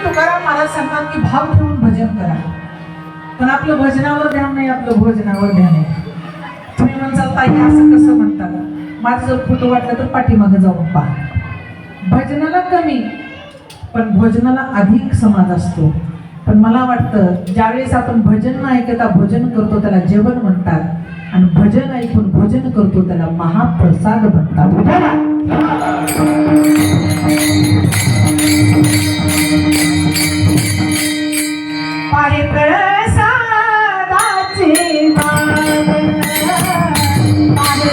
तुकाराम महाराज सांगतात की भाव ठेवून भजन करा. पण आपलं भजनावर ध्यान नाही, आपलं भोजनावर ध्यान आहे. तुम्ही म्हणसाल ताई असं कसं म्हणता? माझं जर फोटो वाटलं तर पाठीमागे जाऊन पहा. भजनाला कमी पण भोजनाला अधिक समाज असतो. पण मला वाटतं ज्यावेळेस आपण भजन न ऐकता भोजन करतो त्याला जेवण म्हणतात, आणि भजन ऐकून भोजन करतो त्याला महाप्रसाद म्हणतात. पाहे प्रसादाचे वाण, पाहे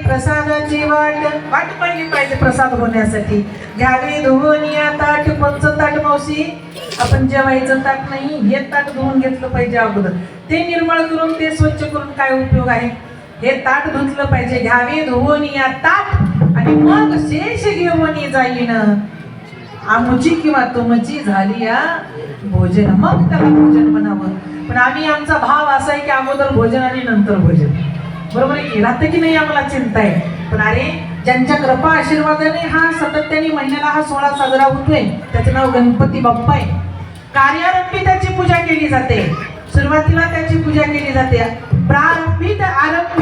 प्रसादाचे वाण, पाहे प्रसाद होण्यासाठी घ्यावे धुवून या ताट. कोणचं ताट मावशी? आपण जेवायचं ताट नाही, हे ताट धुवून घेतलं पाहिजे अगोदर. ते निर्मळ करून ते स्वच्छ करून काय उपयोग आहे? हे ताट धुतलं पाहिजे. घ्यावे धुवून या ताट आणि मग शेष घेऊन जाईन आमुची किंवा तुमची झाली या भोजन, मग त्याला भोजन म्हणावं. पण आम्ही आमचा भाव असा आहे की अगोदर भोजन आणि नंतर भोजन. बरोबर आहे की? राहतं की नाही आम्हाला चिंता आहे. पण अरे ज्यांच्या कृपा आशीर्वादाने हा सातत्याने महिन्याला हा सोहळा साजरा होतोय त्याचं नाव गणपती बाप्पा आहे. कार्यारंभी त्याची पूजा केली जाते, सुरुवातीला त्याची पूजा केली जाते, आरंभी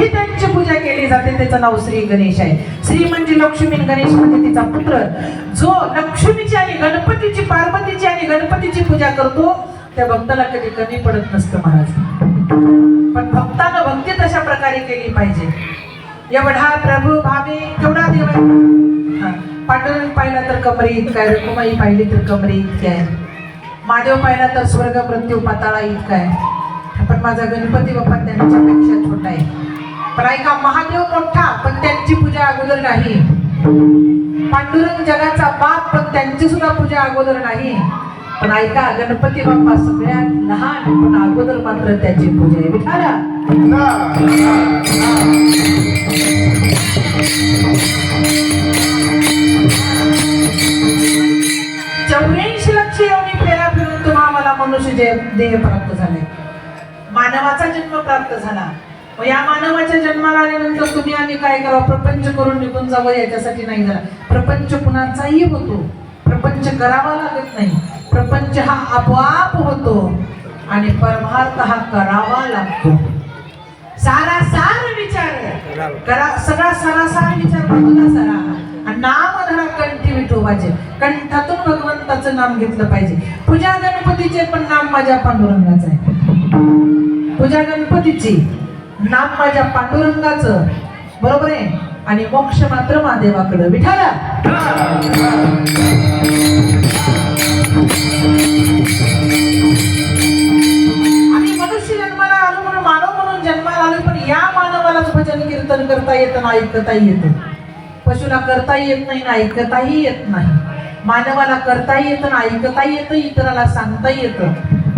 त्यांची पूजा केली जाते. त्याचं नाव श्री गणेश आहे. श्री म्हणजे लक्ष्मी, गणेश म्हणजे तिचा पुत्र. जो लक्ष्मीची आणि गणपतीची, पार्वतीची आणि गणपतीची पूजा करतो त्या भक्ताला कधी कमी पडत नसतं महाराज. पण भक्तानं भक्ती तशा प्रकारे केली पाहिजे. एवढा प्रभू भावे केवढा देव आहे. पांडुरंग पाहिला तर कमरी इतका आहे, रखुमाई पाहिली तर कमरी इतकी आहे, महादेव पाहिला तर स्वर्ग मृत्यू पाताळा इतका आहे. पण माझा गणपती बाप्पा त्यांच्यापेक्षा छोटा आहे. पण ऐका, महादेव मोठा पण त्यांची पूजा अगोदर नाही. पांडुरंग जगाचा बाप पण त्यांची सुद्धा पूजा अगोदर नाही. पण ऐका, गणपती बाप्पा सगळ्यात लहान पण अगोदर मात्र त्याची पूजा आहे. विठाला 84 लक्ष योनी फेरा फिरून तुम्हा मला मनुष्य देह प्राप्त झाले, मानवाचा जन्म प्राप्त झाला. या मानवाच्या जन्माला आल्यानंतर तुम्ही आणि काय करा? प्रपंच करून निघून जावं याच्यासाठी नाही झाला. प्रपंच कुणाचाही होतो, प्रपंच करावा लागत नाही. प्रपंच हा आपोआप होतो आणि परमार्थ हा करावा लागतो. सारासार विचार करा, सगळा सारासार विचार बाजूला सारा आणि नाम धरा कंठी विठोबाचे. कंठातून भगवंताचं नाम घेतलं पाहिजे. पूजा गणपतीचे पण नाम माझ्या पांडुरंगाचं आहे. पूजा गणपतीची नाम माझ्या पांडुरंगाचं, बरोबर आहे. आणि मोक्ष मात्र महादेवाकडे. विठाला आम्ही मनुष्य जन्माला आलो म्हणून, मानव म्हणून जन्माला आलो, पण या मानवालाच भजन कीर्तन करता येतं ना ऐकताही येतं. पशुला करताही येत नाही ना ऐकताही येत नाही. मानवाला करताही येतं ना ऐकताही येतं, इतराला सांगताही येतं.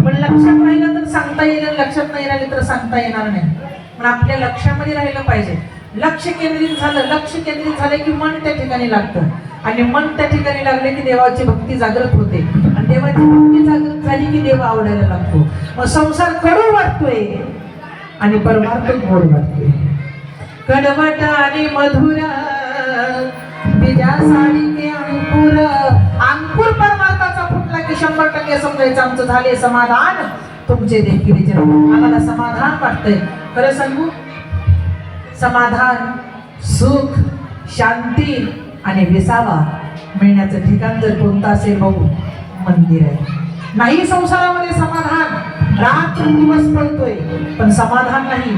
पण लक्षात राहिलं तर सांगता येईल, लक्षात नाही राहिलं तर सांगता येणार नाही. पण आपल्या लक्षामध्ये राहिलं पाहिजे. लक्ष केंद्रित झालं, लक्ष केंद्रित झालं की मन त्या ठिकाणी लागतं, आणि मन त्या ठिकाणी लागले की देवाची भक्ती जागृत होते, आणि देवाची भक्ती जागृत झाली की देव आवडायला लागतो. मग संसार कडू वाटतोय आणि परमार्थ गोड वाटतोय. कडवट आणि मधुर बीजासारखे अंकुर. अंकुर परमार्थाचा फुटला की 100% समजायचं आमचं झाले समाधान. तुमचे देखील जन्म आम्हाला समाधान वाटतंय. खरं सांगू, समाधान, सुख, शांती आणि विसावा मिळण्याचं ठिकाण जर कोणतं असेल बघू, मंदिर आहे. नाही संसारामध्ये समाधान, रात्रंदिवस पळतोय पण समाधान नाही.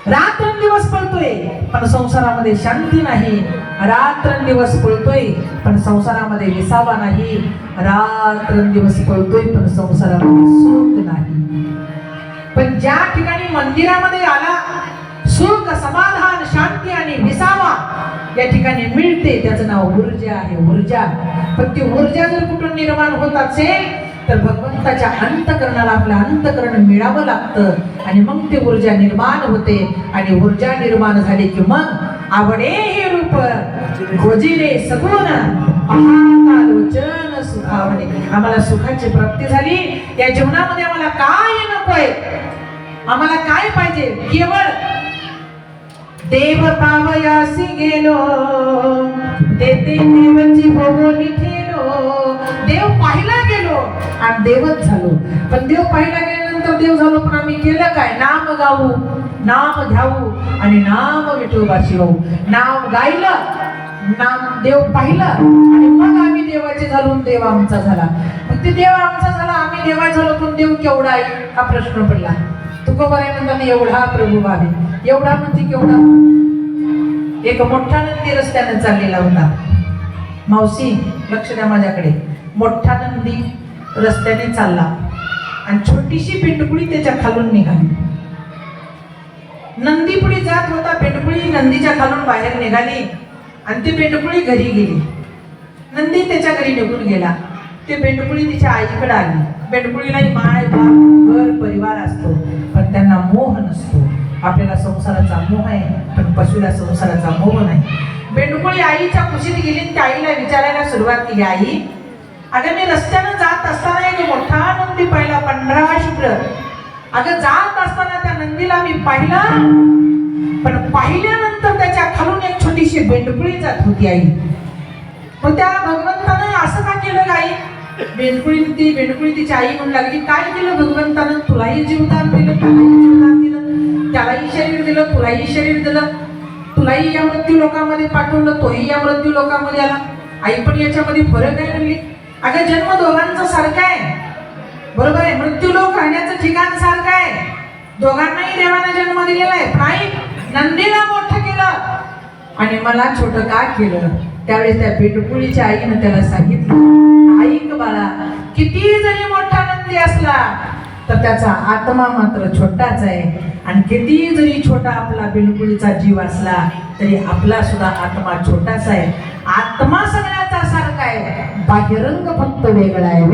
रात्रंदिवस पळतोय पण संसारामध्ये शांती नाही. रात्रंदिवस पळतोय पण संसारामध्ये विसावा नाही. रात्रंदिवस पळतोय पण संसारामध्ये सुख नाही. पण ज्या ठिकाणी मंदिरामध्ये आला सुख, समाधान, शांती आणि विसावा या ठिकाणी मिळते, त्याचं नाव ऊर्जा आहे. ऊर्जा. पण ती ऊर्जा जर कुठून निर्माण होत असेल तर भगवंताच्या अंतःकरणाला आपलं अंतःकरण मिळावं लागतं आणि मग ती ऊर्जा निर्माण होते. आणि ऊर्जा निर्माण झाली की मग आवडे हे रूप गोजिरे सगुण पाहता लोचन सुखावणे. आम्हाला सुखाची प्राप्ती झाली. या जीवनामध्ये आम्हाला काय नकोय, आम्हाला काय पाहिजे? केवळ देव पावयासी गेलो, तेथे देवाची भोगोली ठेलो. देव पाहिला गेलो आणि देवच झालो. पण देव पाहिला गेल्यानंतर देव झालो, पण आम्ही केलं काय? नाम गाऊ, नाम घ्यावू आणि नाम विठोबाशी होऊ. नाम गायलं, नाम देव पाहिलं आणि मग आम्ही देवाचे झालो, देव आमचा झाला. मग ते देव आमचा झाला, आम्ही देवा झालो, पण देव केवढा आहे हा प्रश्न पडला. तुकोबाराय म्हणतात एवढा प्रभू आहे. एवढा म्हणजे केवढा? एक मोठा नंदी रस्त्याने चाललेला होता. मावशी लक्ष द्या माझ्याकडे. मोठा नंदी रस्त्याने चालला आणि छोटीशी पेंडकुळी त्याच्या खालून निघाली. नंदी पुढे जात होता, पेंडकुळी नंदीच्या खालून बाहेर निघाली आणि ती पेंडकुळी घरी गेली. नंदी त्याच्या घरी निघून गेला. ते पेंडकुळी तिच्या आईकडे आली. पेंडकुळीलाही माय बाप घर परिवार असतो पण त्यांना मोह नसतो. आपल्याला संसाराचा मोह आहे पण पशुला संसाराचा मोह नाही. पेंडकुळी आईच्या कुशीत गेली. त्या आईला विचारायला सुरुवात केली, आई अगं मी रस्त्यानं जात असताना एक मोठा नंदी पाहिला, 15 शुभ्र. अगं जात असताना त्या नंदीला मी पाहिला, पण पाहिल्यानंतर त्याच्या खालून एक छोटीशी पेंडकुळी जात होती आई. मग त्या भगवंतानं असं का केलं आई? बेंडकुळी तिची आई म्हणू लागली, काय केलं भगवंतानं? तुलाही जीवदान दिलं, त्यालाही जीवदान दिलं, त्यालाही शरीर दिलं, तुलाही शरीर दिलं, तुलाही या मृत्यू लोकांमध्ये पाठवलं, तोही या मृत्यू लोकांमध्ये आला. आई पण याच्यामध्ये फरक आहे म्हणली. अगं जन्म दोघांचा सारखा आहे, बरोबर आहे. मृत्यू लोक राहण्याचं ठिकाण सारखं आहे. दोघांनाही देवाने जन्म दिलेला आहे. पण आई नंदीला मोठं केलं आणि मला छोटं का केलं? त्यावेळेस त्या पेंडकुळीच्या आईनं त्याला सांगितलं, ऐक बाळा, किती जरी मोठा नंदी असला तर त्याचा आत्मा मात्र छोटाच आहे. आणि किती जरी छोटा आपला पेंडकुळीचा जीव असला तरी आपला सुद्धा आत्मा छोटाच आहे. आत्मा सगळ्याचा सारखा आहे, बाह्यरंग फक्त वेगळा आहे.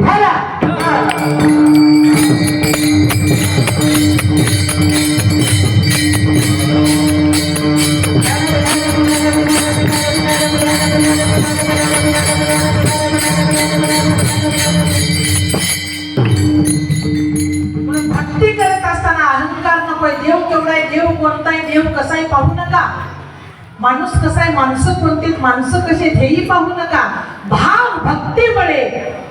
म्हणून भक्ती करत असताना अहंकार नकोय. देव केवढा आहे, देव कोणता आहे, देव कसा आहे पाहू नका. माणूस कसा आहे, माणसं कोणती, माणसं कसे हेही पाहू नका. भाव भक्ती बळे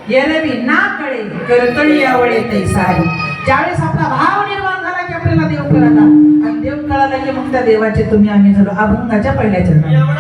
येरवी ना कळे करतळी आवळे तैसारी. ज्यावेळेस आपला भाव निर्माण झाला की आपल्याला देव कळाला आणि देव कळाला की मग त्या देवाचे तुम्ही आम्ही झालो अभंगाच्या पहिल्या जन्मात.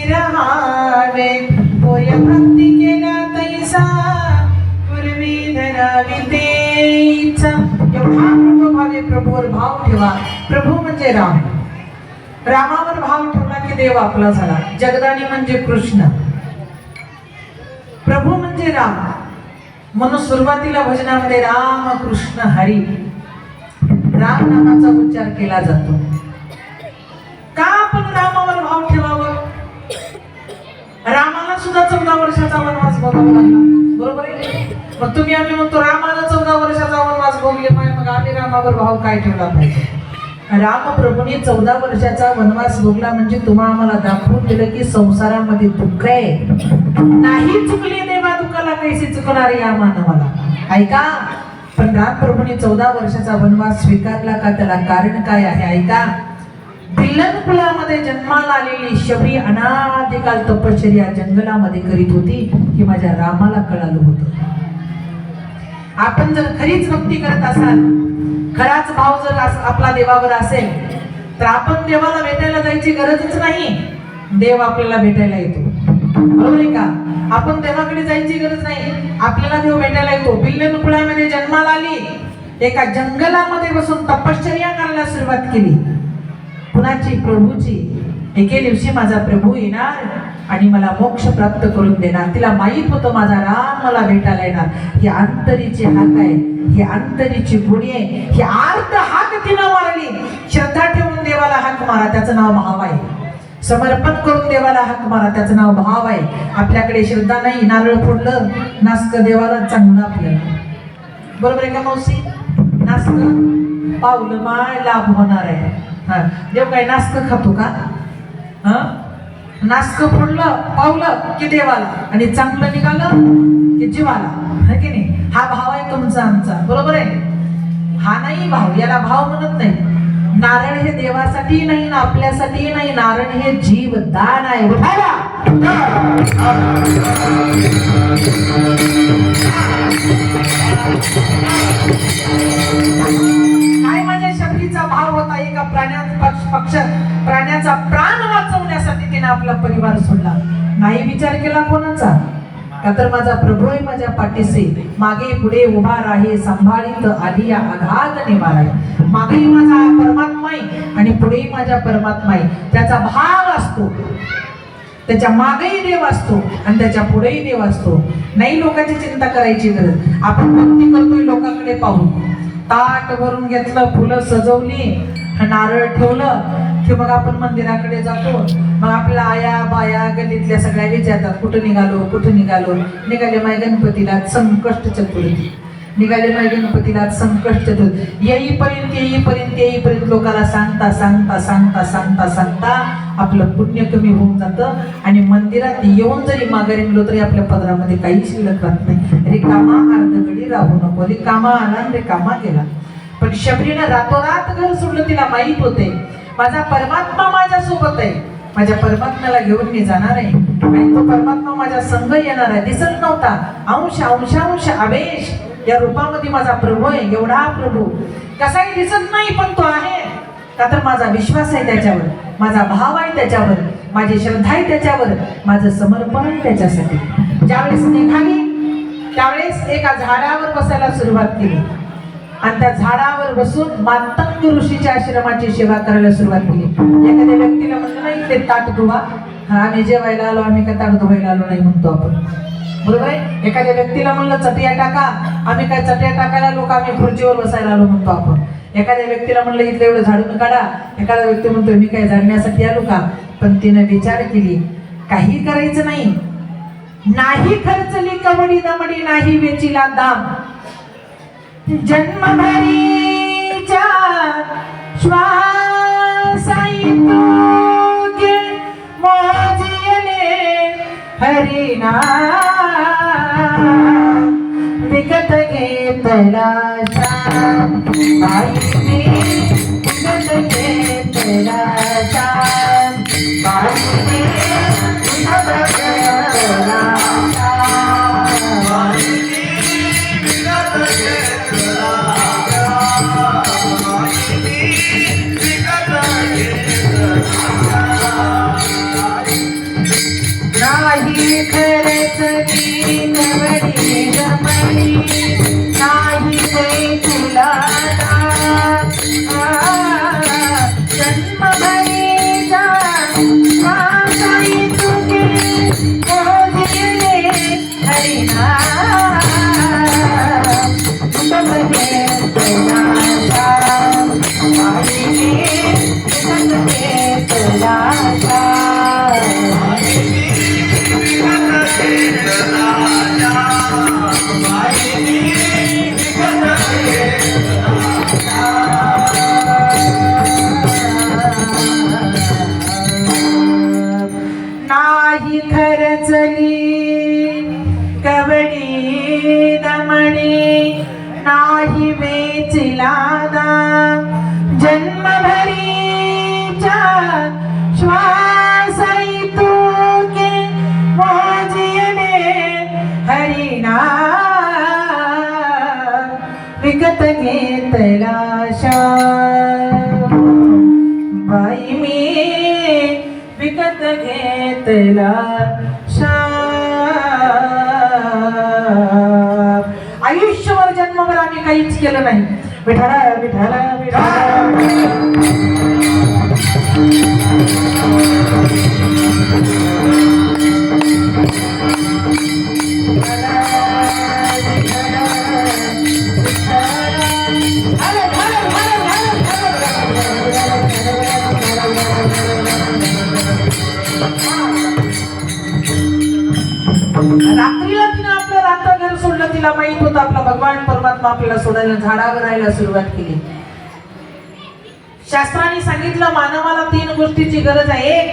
रहावे होय भक्ती केला तैसा पूर्वी धरावी तेचा. एवढा प्रभुभावे प्रभूवर भाव ठेवा. प्रभू म्हणजे राम. रामावर भाव ठेवला की देव आपला झाला. जगदानी म्हणजे कृष्ण, प्रभू म्हणजे राम. म्हणून सुरुवातीला भजनामध्ये राम कृष्ण हरी राम नामाचा उच्चार केला जातो. का आपण रामावर भाव ठेवावं? रामाला सुद्धा 14 वर्षाचा वनवास भोगावा लागला, बरोबर आहे? मग तुम्ही आम्ही म्हणतो रामाला 14 वर्षाचा वनवास भोगले, मग आम्ही रामावर भाव काय ठेवला पाहिजे? रामप्रभूंनी 14 वर्षाचा वनवास भोगला म्हणजे तुम्हाला आम्हाला दाखवून दिलं की संसारामध्ये दुःख आहे. नाही चुकले देवा दुःखाला कैसे चुकणार या मानवाला. ऐका, पण रामप्रभूंनी 14 वर्षाचा वनवास स्वीकारला का? त्याला कारण काय आहे? ऐका. भिल्लन कुळामध्ये जन्माला आलेली शबरी अनादिकाल तपश्चर्या जंगलामध्ये करीत होती हे माझ्या रामाला कळालं होतं. आपण जर खरीच भक्ती करत असाल, खराच भाव जर आपला देवावर असेल तर आपण देवाला भेटायला जायची गरजच नाही. देव आपल्याला भेटायला येतो, बरोबर आहे का? आपण देवाकडे जायची गरज नाही, आपल्याला देव भेटायला येतो. भिल्लन कुळामध्ये जन्माला आली, एका जंगलामध्ये बसून तपश्चर्या करायला सुरुवात केली. कुणाची? प्रभूची. एके दिवशी माझा प्रभू येणार आणि मला मोक्ष प्राप्त करून देणार. तिला माहित होतं माझा राम मला भेटायला येणार. ही अंतरीची हाक आहे, ही अंतरीची गुणी आहे. ही आर्त हाक तिनं मारली. श्रद्धा ठेवून देवाला हाक मारा, त्याचं नाव भाव आहे. समर्पण करून देवाला हाक मारा, त्याचं नाव भाव आहे. आपल्याकडे श्रद्धा नाही, नारळ फोडलं, नासक देवाला चांगलं आपल्याला, बरोबर आहे का मावशी? नासक पावलं माय लाभ होणार आहे. देव काय नासक खातो का? नासक फोडलं पावलं की देवाला, आणि चांगलं निघालं की जीवाला, है की नाही? हा भाव आहे तुमचा आमचा, बरोबर आहे? हा नाही भाव, याला भाव म्हणत नाही. नारळ हे देवासाठी नाही ना आपल्यासाठी नाही, नारळ हे जीवदान आहे. उठायला काय माझ्या शबरीचा भाव होता? एका प्राण्याचा प्राण वाचवण्यासाठी तिने आपला परिवार सोडला. नाही विचार केला कोणाचा? का तर माझा प्रभू आहे माझ्या पाठीशी, मागे पुढे उभा राहे, सांभाळीत आधी आघात निवारा. मागेही माझा परमात्मा आहे आणि पुढेही माझा परमात्मा आहे. त्याचा भाग असतो, त्याच्या मागेही देव असतो आणि त्याच्या पुढेही देव असतो. नाही लोकांची चिंता करायची गरज. आपण भक्ती करतोय लोकांकडे पाहून. ताट भरून घेतलं, फुलं सजवली, नारळ ठेवलं की मग आपण मंदिराकडे जातो. मग आपल्या आया बाया गल्लीतल्या सगळ्या विचारतात, कुठं निघालो कुठं निघालो? निघाले माय गणपतीला संकष्ट चतुर्थी, निघाले माय गणपतीला संकष्ट चतुर्थी. येईपर्यंत लोकांना सांगता सांगता सांगता सांगता सांगता आपलं पुण्य कमी होऊन जातं आणि मंदिरात येऊन जरी माघारी गेलो तरी आपल्या पदरामध्ये काही शिल्लक राहत नाही. रिकामा अर्धगडी राहू नको. रिकामा आला रिकामा गेला. पण शबरीनं रातोरात घर सोडलं. तिला माहित होते माझा परमात्मा माझ्या सोबत आहे, माझ्या परमात्म्याला घेऊन मी जाणार आहे आणि तो परमात्मा माझ्या संग येणार आहे. दिसत नव्हता, अंश अंशांश आवेश या रूपामध्ये माझा प्रभू आहे. एवढा प्रभू कसाही दिसत नाही पण तो आहे. का तर माझा विश्वास आहे त्याच्यावर, माझा भाव आहे त्याच्यावर, माझी श्रद्धा आहे त्याच्यावर, माझं समर्पण आहे त्याच्यासाठी. ज्यावेळेस निघाली त्यावेळेस एका झाडावर बसायला सुरुवात केली आणि त्या झाडावर बसून मातंग ऋषीच्या आश्रमाची सेवा करायला सुरुवात केली. एखाद्या व्यक्तीला म्हणलं नाही ते ताट धुवा, आम्ही जेवायला आलो, आम्ही काय ताट धुवायला आलो नाही म्हणतो आपण, बरोबर आहे? एखाद्या व्यक्तीला म्हणलं चटया टाका, आम्ही काय चटया टाकायला लोक, आम्ही खुर्चीवर बसायला आलो म्हणतो आपण. एखाद्या व्यक्तीला म्हणलं इथलं एवढं झाडून काढा, एखादा व्यक्ती म्हणतो मी काय झाडण्यासाठी आलो का? पण तिने विचार केली काही करायचं नाही. नाही खर्चली कवडी दमडी, नाही वेचीला दाम. जन्मभरीच्या श्वासाई तुझे मोजिले हरिना विकत घेतला श्याम. बाईने विकत घेतला श्याम. बाईने विकत घेतला बाई मी विकत घेतला आयुष्यभर जन्मभर आम्ही काहीच केलं नाही. विठाला विठाला रात्रीला तिने आपलं रात्र घर सोडलं. तिला माहित होतं आपला भगवान परमात्मा आपल्याला सोडायला झाडावर राहायला सुरुवात केली. शास्त्राने सांगितलं मानवाला 3 गोष्टीची गरज आहे. एक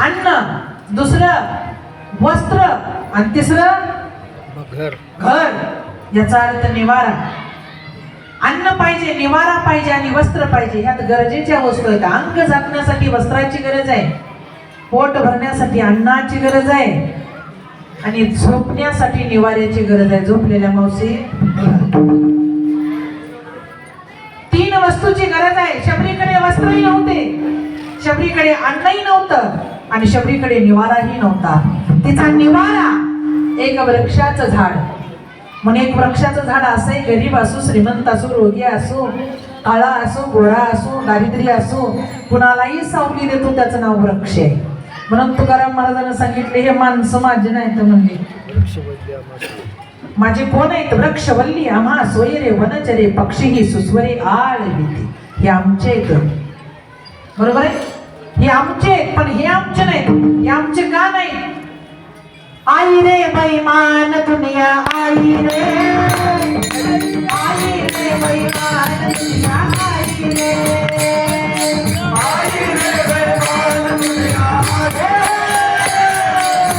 अन्न, दुसरं वस्त्र आणि तिसरं घर. याचा अर्थ निवारा. अन्न पाहिजे, निवारा पाहिजे आणि वस्त्र पाहिजे. ह्यात गरजेच्या वस्तू आहेत. अंग झाकण्यासाठी वस्त्राची गरज आहे, पोट भरण्यासाठी अन्नाची गरज आहे आणि झोपण्यासाठी निवाऱ्याची गरज आहे. झोपलेल्या मावशी 3 वस्तूची गरज आहे. शबरीकडे वस्त्रही नव्हते, शबरीकडे अन्नही नव्हतं आणि शबरीकडे निवाराही नव्हता. तिचा निवारा एक वृक्षाचं झाड. म्हणून एक वृक्षाचं झाड असे गरीब असो, श्रीमंत असो, रोगी असो, काळा असो, गोरा असो, दारिद्र्य असो, कुणालाही सावली देतो, त्याचं नाव वृक्ष आहे. म्हणून तुकाराम महाराजांना सांगितले हे माणसं माझे नाहीत म्हणले, माझे कोण आहेत? वृक्षवल्ली आम्हा सोयरे वनचरे पक्षी सुस्वरे आळ भीती. हे आमचे आहेत, बरोबर आहे, हे आमचे आहेत. पण हे आमचे नाहीत. हे आमचे का नाहीत? आई रे बैमान दुनिया, आई रे, आई रे बैमान दुनिया, आई रे, आई रे बैमान दुनिया,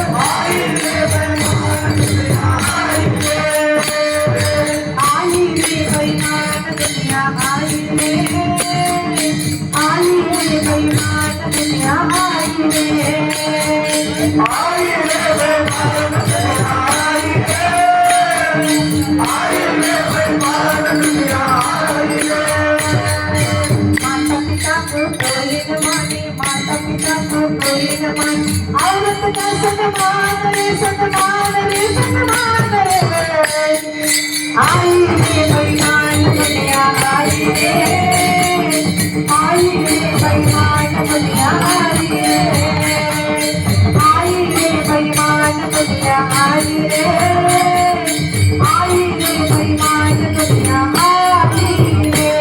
आई रे बैमान दुनिया, आई रे बैमान दुनिया, आई रे, आई रे बैमान दुनिया, आई रे, आई रे माता पिता को कोई न माने, माता पिता को कोई न माने, औरत का सन्मान रे, सन्मान रे, सन्मान रे। आई रे बैमान दुनिया, आई रे, आई रे बैमान दुनिया, आई रे, आई रे बैमान दुनिया, आई रे, आई रे बैमान दुनिया, आई रे,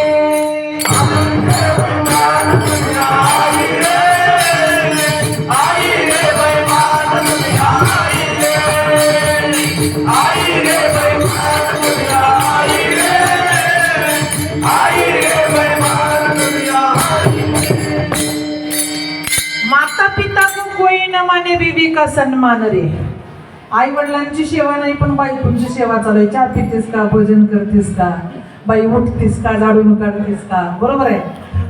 माता पिता को कोई न माने, बीवी का सन्मान रे. आई वडिलांची सेवा नाही पण बायकोंची सेवा चालू आहे. चहा पितेस का, भोजन करतेस का, बाई उठतेस का, झाडून काढतेस का, बरोबर आहे.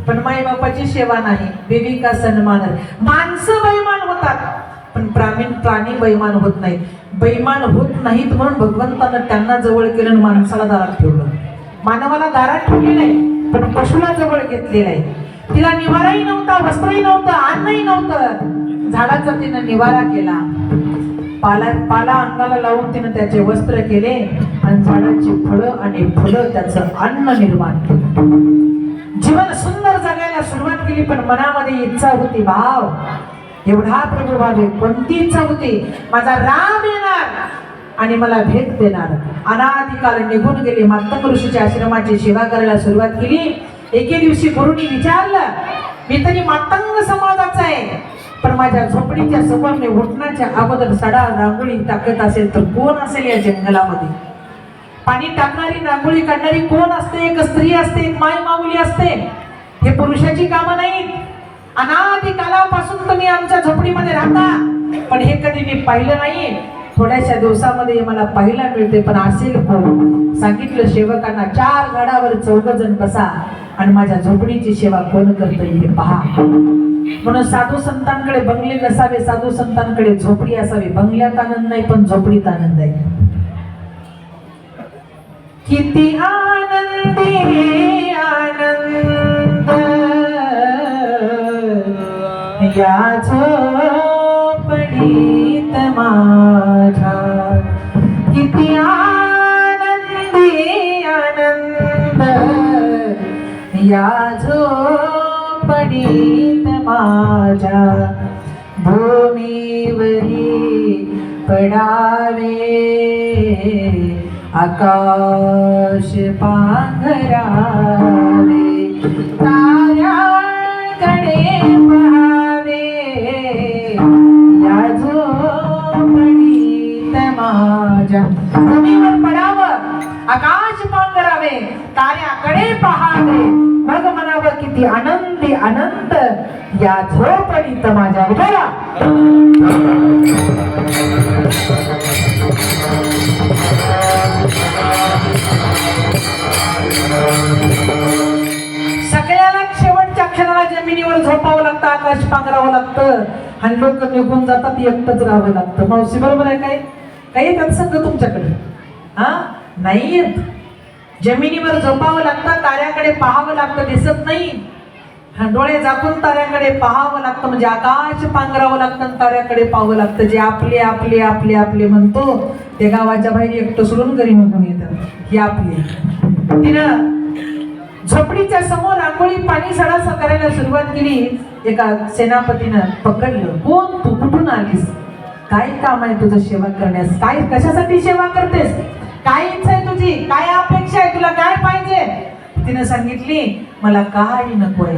पण माई बापाची सेवा नाही. बीवी का सन्मान रे. माणसं बैमान होतात पण प्राणी बैमान होत नाहीत. बैमान होत नाहीत म्हणून भगवंतानं त्यांना जवळ केलं आणि माणसाला दारात ठेवलं. मानवाला दारात ठेवले नाही पण पशुला जवळ घेतलेलं आहे. तिला निवाराही नव्हता, वस्त्रही नव्हतं, अन्नही नव्हतं. झाडाचा तिनं निवारा केला. पाला अंगाला लावून तिनं त्याचे वस्त्र केले आणि झाडाची फळं आणि फुलं त्याचं अन्न निर्माण केलं. जीवन सुंदर जगायला सुरुवात केली. पण मनामध्ये इच्छा होती, भाव एवढा प्रभू भावे. कोणती इच्छा होती? माझा राम येणार आणि मला भेट देणार. अनादिकाल निघून गेले. मातंग ऋषीच्या आश्रमाची सेवा करायला सुरुवात केली. एके दिवशी गुरुनी विचारलं, मी तरी मातंग समाजाचा आहे पण माझ्या झोपडीच्या समोर मी उठण्याच्या अगोदर सडा रांगोळी टाकत असेल तर कोण असेल या जंगलामध्ये? पाणी टाकणारी, रांगोळी काढणारी कोण असते? एक स्त्री असते, एक माय माऊली असते. हे पुरुषाची कामं नाहीत. अनादी कालापासून तुम्ही आमच्या झोपडीमध्ये राहता पण हे कधी मी पाहिलं नाही. थोड्याशा दिवसामध्ये मला पाहायला मिळते पण असेल कोण? सांगितलं सेवकांना, 4 झाडावर 14 जण बसा आणि माझ्या झोपडीची सेवा कोण करते हे पहा. म्हणून साधू संतांकडे बंगले नसावे, साधू संतांकडे झोपडी असावी. बंगल्यात आनंद नाही पण झोपडीत आनंद आहे. किती आनंदी आनंद या झोपडीत माझ्या, किती आनंदी आनंद या झोपडीत माझ्या, भूमीवरी पडावे आकाश पांघरावे, ताऱ्याकडे पहावे या झोपडीत माझ्या, भूमीवर पडावं आकाश पांघरावे ताऱ्याकडे पहावे, मग म्हणावं किती आनंदी अनंत या झोपडीत माझ्या. उभारा. सगळ्याला शेवटच्या क्षणाला जमिनीवर झोपावं लागतं, आकाश पांघरावं लागतं आणि लोक निघून जातात, एकटंच राहावं लागतं. मावशी बरोबर आहे काय? काही येतात सगळं तुमच्याकडे? हा नाही येत. जमिनीवर झोपावं लागतं, ताऱ्याकडे पाहावं लागतं, दिसत नाही. डोळे झाकून ताऱ्याकडे पाहावं लागतं, म्हणजे आकाश पांघरावं लागतं, ताऱ्याकडे पाहावं लागतं. जे आपले आपले आपले आपले म्हणतो ते गावाच्या बाहेर एकटं सोडून घरी निघून येतात. ही आपली. तिनं झोपडीच्या समोर आंघोळी पाणी सडा करायला सुरुवात केली. एका सेनापतीनं पकडलं. कोण तू, कुठून आलीस, काय काम आहे तुझं सेवा करण्यास, काय कशासाठी सेवा करतेस, काय इच्छा आहे तुझी, काय अपेक्षा आहे, तुला काय पाहिजे? तिनं सांगितली मला काही नको आहे,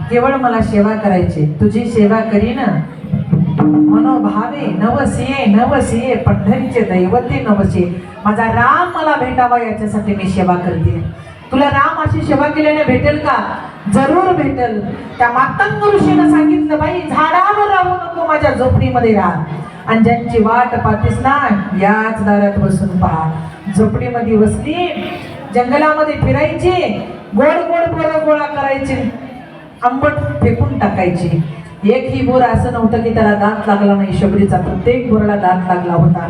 केवळ मला सेवा करायची, तुझी सेवा करीन मनोभावे नवसिये नवसिये पंढरीचे दैवते नवसिये. माझा राम मला भेटावा याच्यासाठी मी सेवा करते. तुला राम अशी सेवा केल्याने भेटेल का? जरूर भेटेल. त्या मातंग ऋषीनं सांगितलं बाई झाडावर राहू नको, माझ्या झोपडीमध्ये राहा, आणि ज्यांची वाट पाहतीस ना याच दारात बसून पहा. झोपडीमध्ये बसली, जंगलामध्ये फिरायची, गोड गोड बोरं गोळा करायची, आंबट फेकून टाकायची. एकही बोर असं नव्हतं की त्याला दात लागला नाही. शबरीचा प्रत्येक बोराला दात लागला होता.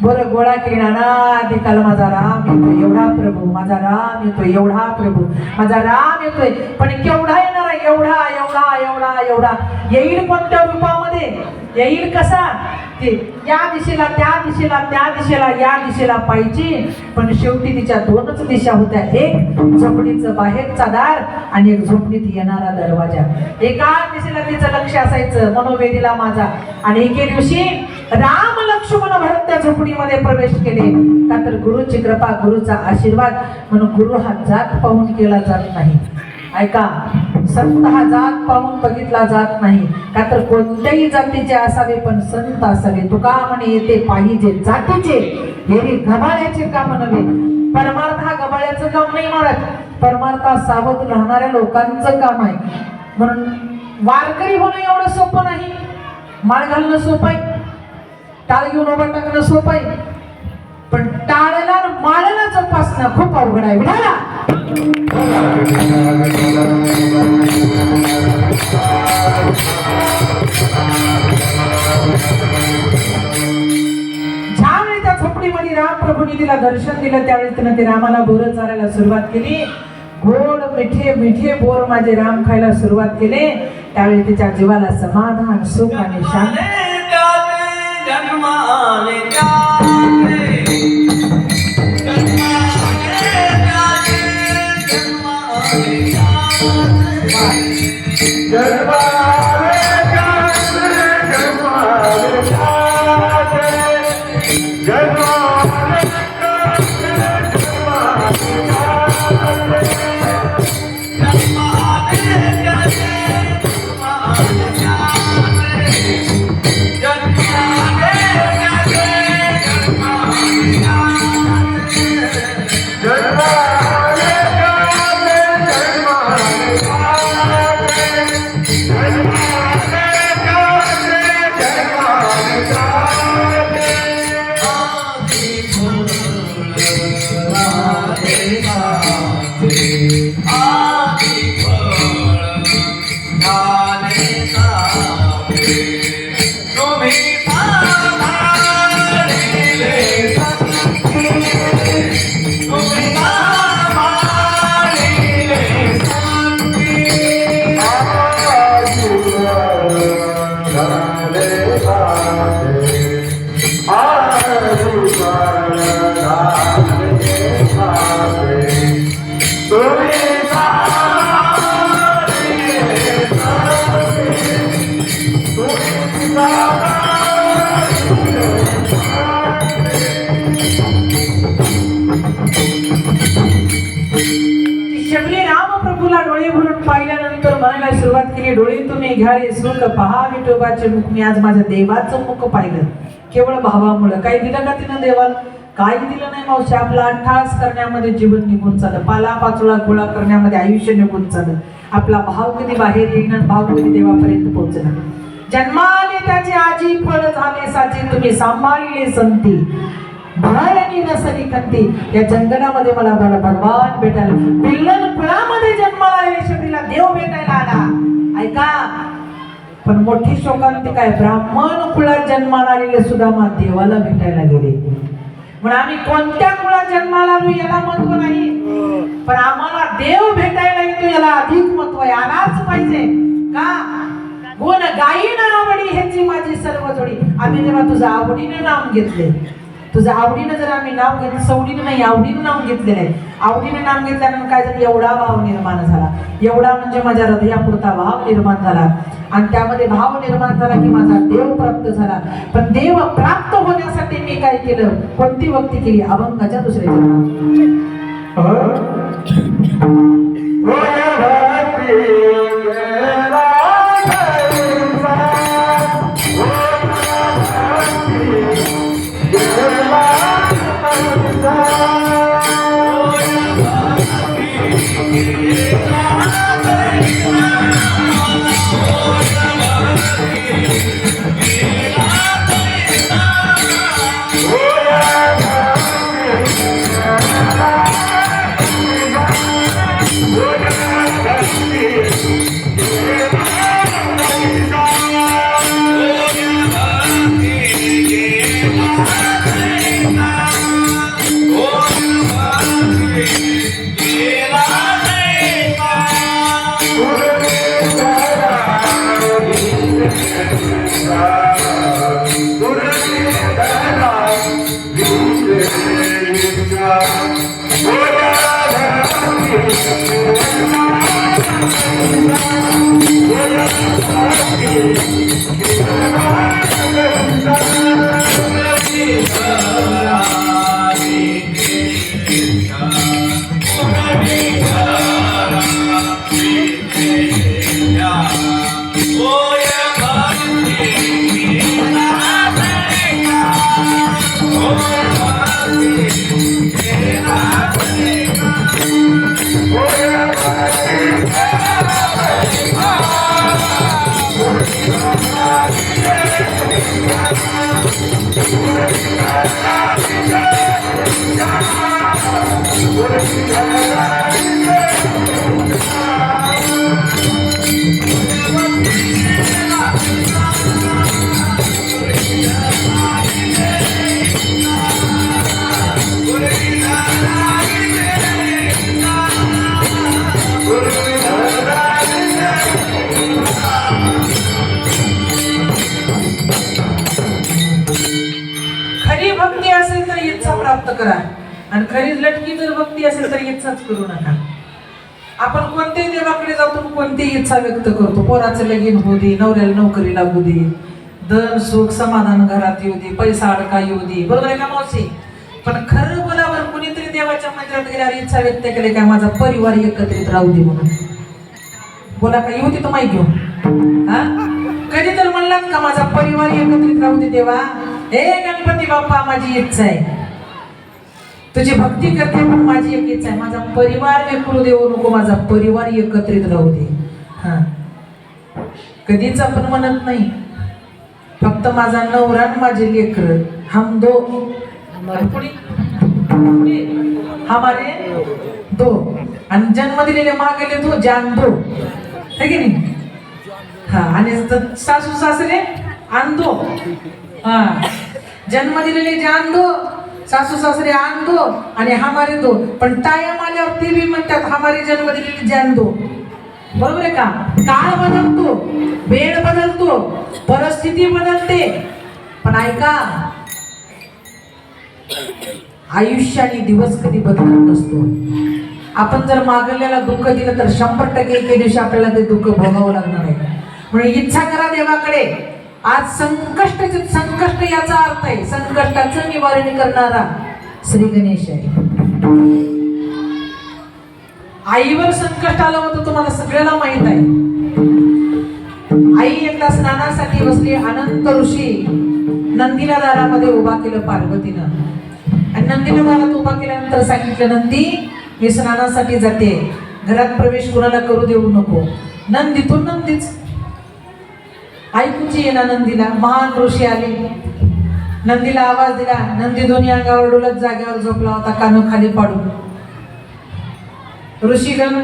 बोरं गोळा केली. नाना काल माझा राम येतोय, एवढा प्रभू, माझा राम येतोय, एवढा प्रभू, माझा राम येतोय. पण केवढा येणार? एवढा एवढा एवढा एवढा. येईल कोणत्या रूपामध्ये? येईल कसा? ते या दिशेला त्या दिशेला त्या दिशेला या दिशेला पाहिजे. पण शेवटी तिच्या दोनच दिशा होत्या, एक झोपडीचं बाहेरचा दार आणि एक झोपडीत येणारा दरवाजा. एका दिशेला तिचं लक्ष असायचं, मनोवेदीला माझा. आणि एके दिवशी राम लक्ष्मण भरत त्या झोपडीमध्ये प्रवेश केले. का तर गुरुची कृपा, गुरुचा आशीर्वाद. म्हणून गुरु हा जात पाहून केला जात नाही. ऐका, संत हा जात पाहून बघितला जात नाही. का तर कोणत्याही जातीचे असावे पण संत असावे. तुका म्हणे येते पाहिजे जातीचे, हे गबाळ्याचे काम नव्हे. परमार्थ हा गबाळ्याचं काम नाही महाराज, परमार्थ हा सावध राहणाऱ्या लोकांचं काम आहे. म्हणून वारकरी होणं एवढं सोपं नाही. माळ घालणं सोपं आहे, टाळ घेऊन उभा टाकणं सोपं आहे, पण टाळला माळला जोपासणं खूप अवघड आहे. विठाला ज्यावेळी त्या झोपडीमध्ये राम प्रभूंनी तिला दर्शन दिलं त्यावेळी तिनं ते रामाला बोरं चारायला सुरुवात केली. गोड मिठे मिठे बोर माझे राम खायला सुरुवात केले. त्यावेळी तिच्या जीवाला समाधान, सुख आणि शांती. शबरी राम प्रभूला डोळे भरून पाहिल्यानंतर म्हणायला सुरुवात केली, डोळे तुम्ही घ्या रे सुख पहा विठोबाचे मुख. मी आज माझ्या देवाचं मुख पाहिलं केवळ भावामुळे. काही दिलं का तिनं देवाला? काही दिलं नाही मावशी. आपला अट्टास करण्यामध्ये जीवन निघून चाललं, पाला पाचोळा गोळा करण्यामध्ये आयुष्य निघून चाललं. आपला भाव कधी बाहेर येईन आणि भाव कधी देवापर्यंत पोहोचला. जन्माने त्याचे आजी फळ झाले साची, तुम्ही सांभाळले संती भयानी नसली कंती. या जंगलामध्ये मला भगवान भेटायला, पिल्लन कुळामध्ये जन्माला आलेल्या शबरीला देव भेटायला आला. ऐका, पण मोठी शोकांती काय, ब्राह्मण कुळात जन्माला आलेले सुदामा देवाला भेटायला गेले. म्हणून आम्ही कोणत्या कुळात जन्माला आलो याला महत्व नाही, पण आम्हाला देव भेटायला येतो याला अधिक महत्व आहे. आलाच पाहिजे का? गुण गायीन आवडी ह्याची माझी सर्व जोडी. आम्ही जेव्हा तुझं आवडीने नाम घेतले, तुझं आवडीनं जर आम्ही नाव घेतलं, सवडीनं नाही आवडीनं नाव घेतलेलं आहे. आवडीने नाम घेतल्यानंतर काय झालं, एवढा भाव निर्माण झाला. एवढा म्हणजे माझ्या हृदयापुरता भाव निर्माण झाला, आणि त्यामध्ये भाव निर्माण झाला की माझा देव प्राप्त झाला. पण देव प्राप्त होण्यासाठी मी काय केलं, कोणती भक्ती केली? अभंगाच्या दुसऱ्या प्राप्त करा, आणि खरीच लटकी जर भक्ती असेल तर इच्छाच करू नका. आपण कोणत्याही देवाकडे जातो, कोणतीही इच्छा व्यक्त करतो. पोराचं लगीन होऊ दे, नवऱ्याला नोकरी लागू दे, धन सुख समाधान घरात येऊ दे, पैसा अडका येऊ दे, बरोबर आहे का मावशी? पण खरं बोलावर कुणीतरी देवाच्या मंदिरात गेल्यावर इच्छा व्यक्त केली काय, माझा परिवार एकत्रित राहू दे म्हणून. बोला का, येऊ दे तो माहिती घेऊन. हा, कधी तर म्हणलात का माझा परिवार एकत्रित राहू दे देवा? हे गणपती बाप्पा, माझी इच्छा आहे, तुझी भक्ती करते पण माझी एक इच्छा आहे, माझा परिवार विखुरू देऊ नको, माझा परिवार एकत्रित राहू दे. हा, कधीच आपण म्हणत नाही फक्त माझा नवरा माझे लेकर, हम दो हमारे दो, आणि जन्म दिलेले मागेले तो जान दो, है की नाही? हा, आणि सासू सासरे आण दो. हा, जन्म दिलेले जान दो, सासू सासरे आण दो, आणि हमारे दो. पण टाइम आल्यावर ते बी म्हणतात हमारे जन्म दिलेले जान दो. बरोबर आहे का? काळ बदलतो, वेळ बदलतो, परिस्थिती बदलते, पण ऐका, आयुष्य आणि दिवस कधी बदलत नसतो. आपण जर मागलेला दुःख दिलं तर 100% एके दिवशी आपल्याला ते दुःख भोगावं लागणार आहे. म्हणून इच्छा करा देवाकडे. आज संकष्ट याचा अर्थ आहे संकष्टाचं निवारण करणारा श्री गणेश आहे. आईवर संकट आलं होतं तुम्हाला सगळ्याला माहित आहे. आई एकदा स्नानासाठी बसली. अनंत ऋषी नंदीला दारामध्ये उभा केलं पार्वतीनं. आणि नंदीला दारात उभा केल्यानंतर सांगितलं, नंदी मी स्नानासाठी जाते, घरात प्रवेश कुणाला करू देऊ नको. नंदी तो नंदीच ऐकूची येणार. नंदीला महान ऋषी आले. नंदीला आवाज दिला. नंदी दोन्ही अंगावर डोलत जागेवर झोपला होता, कान खाली पाडून. ऋषीगण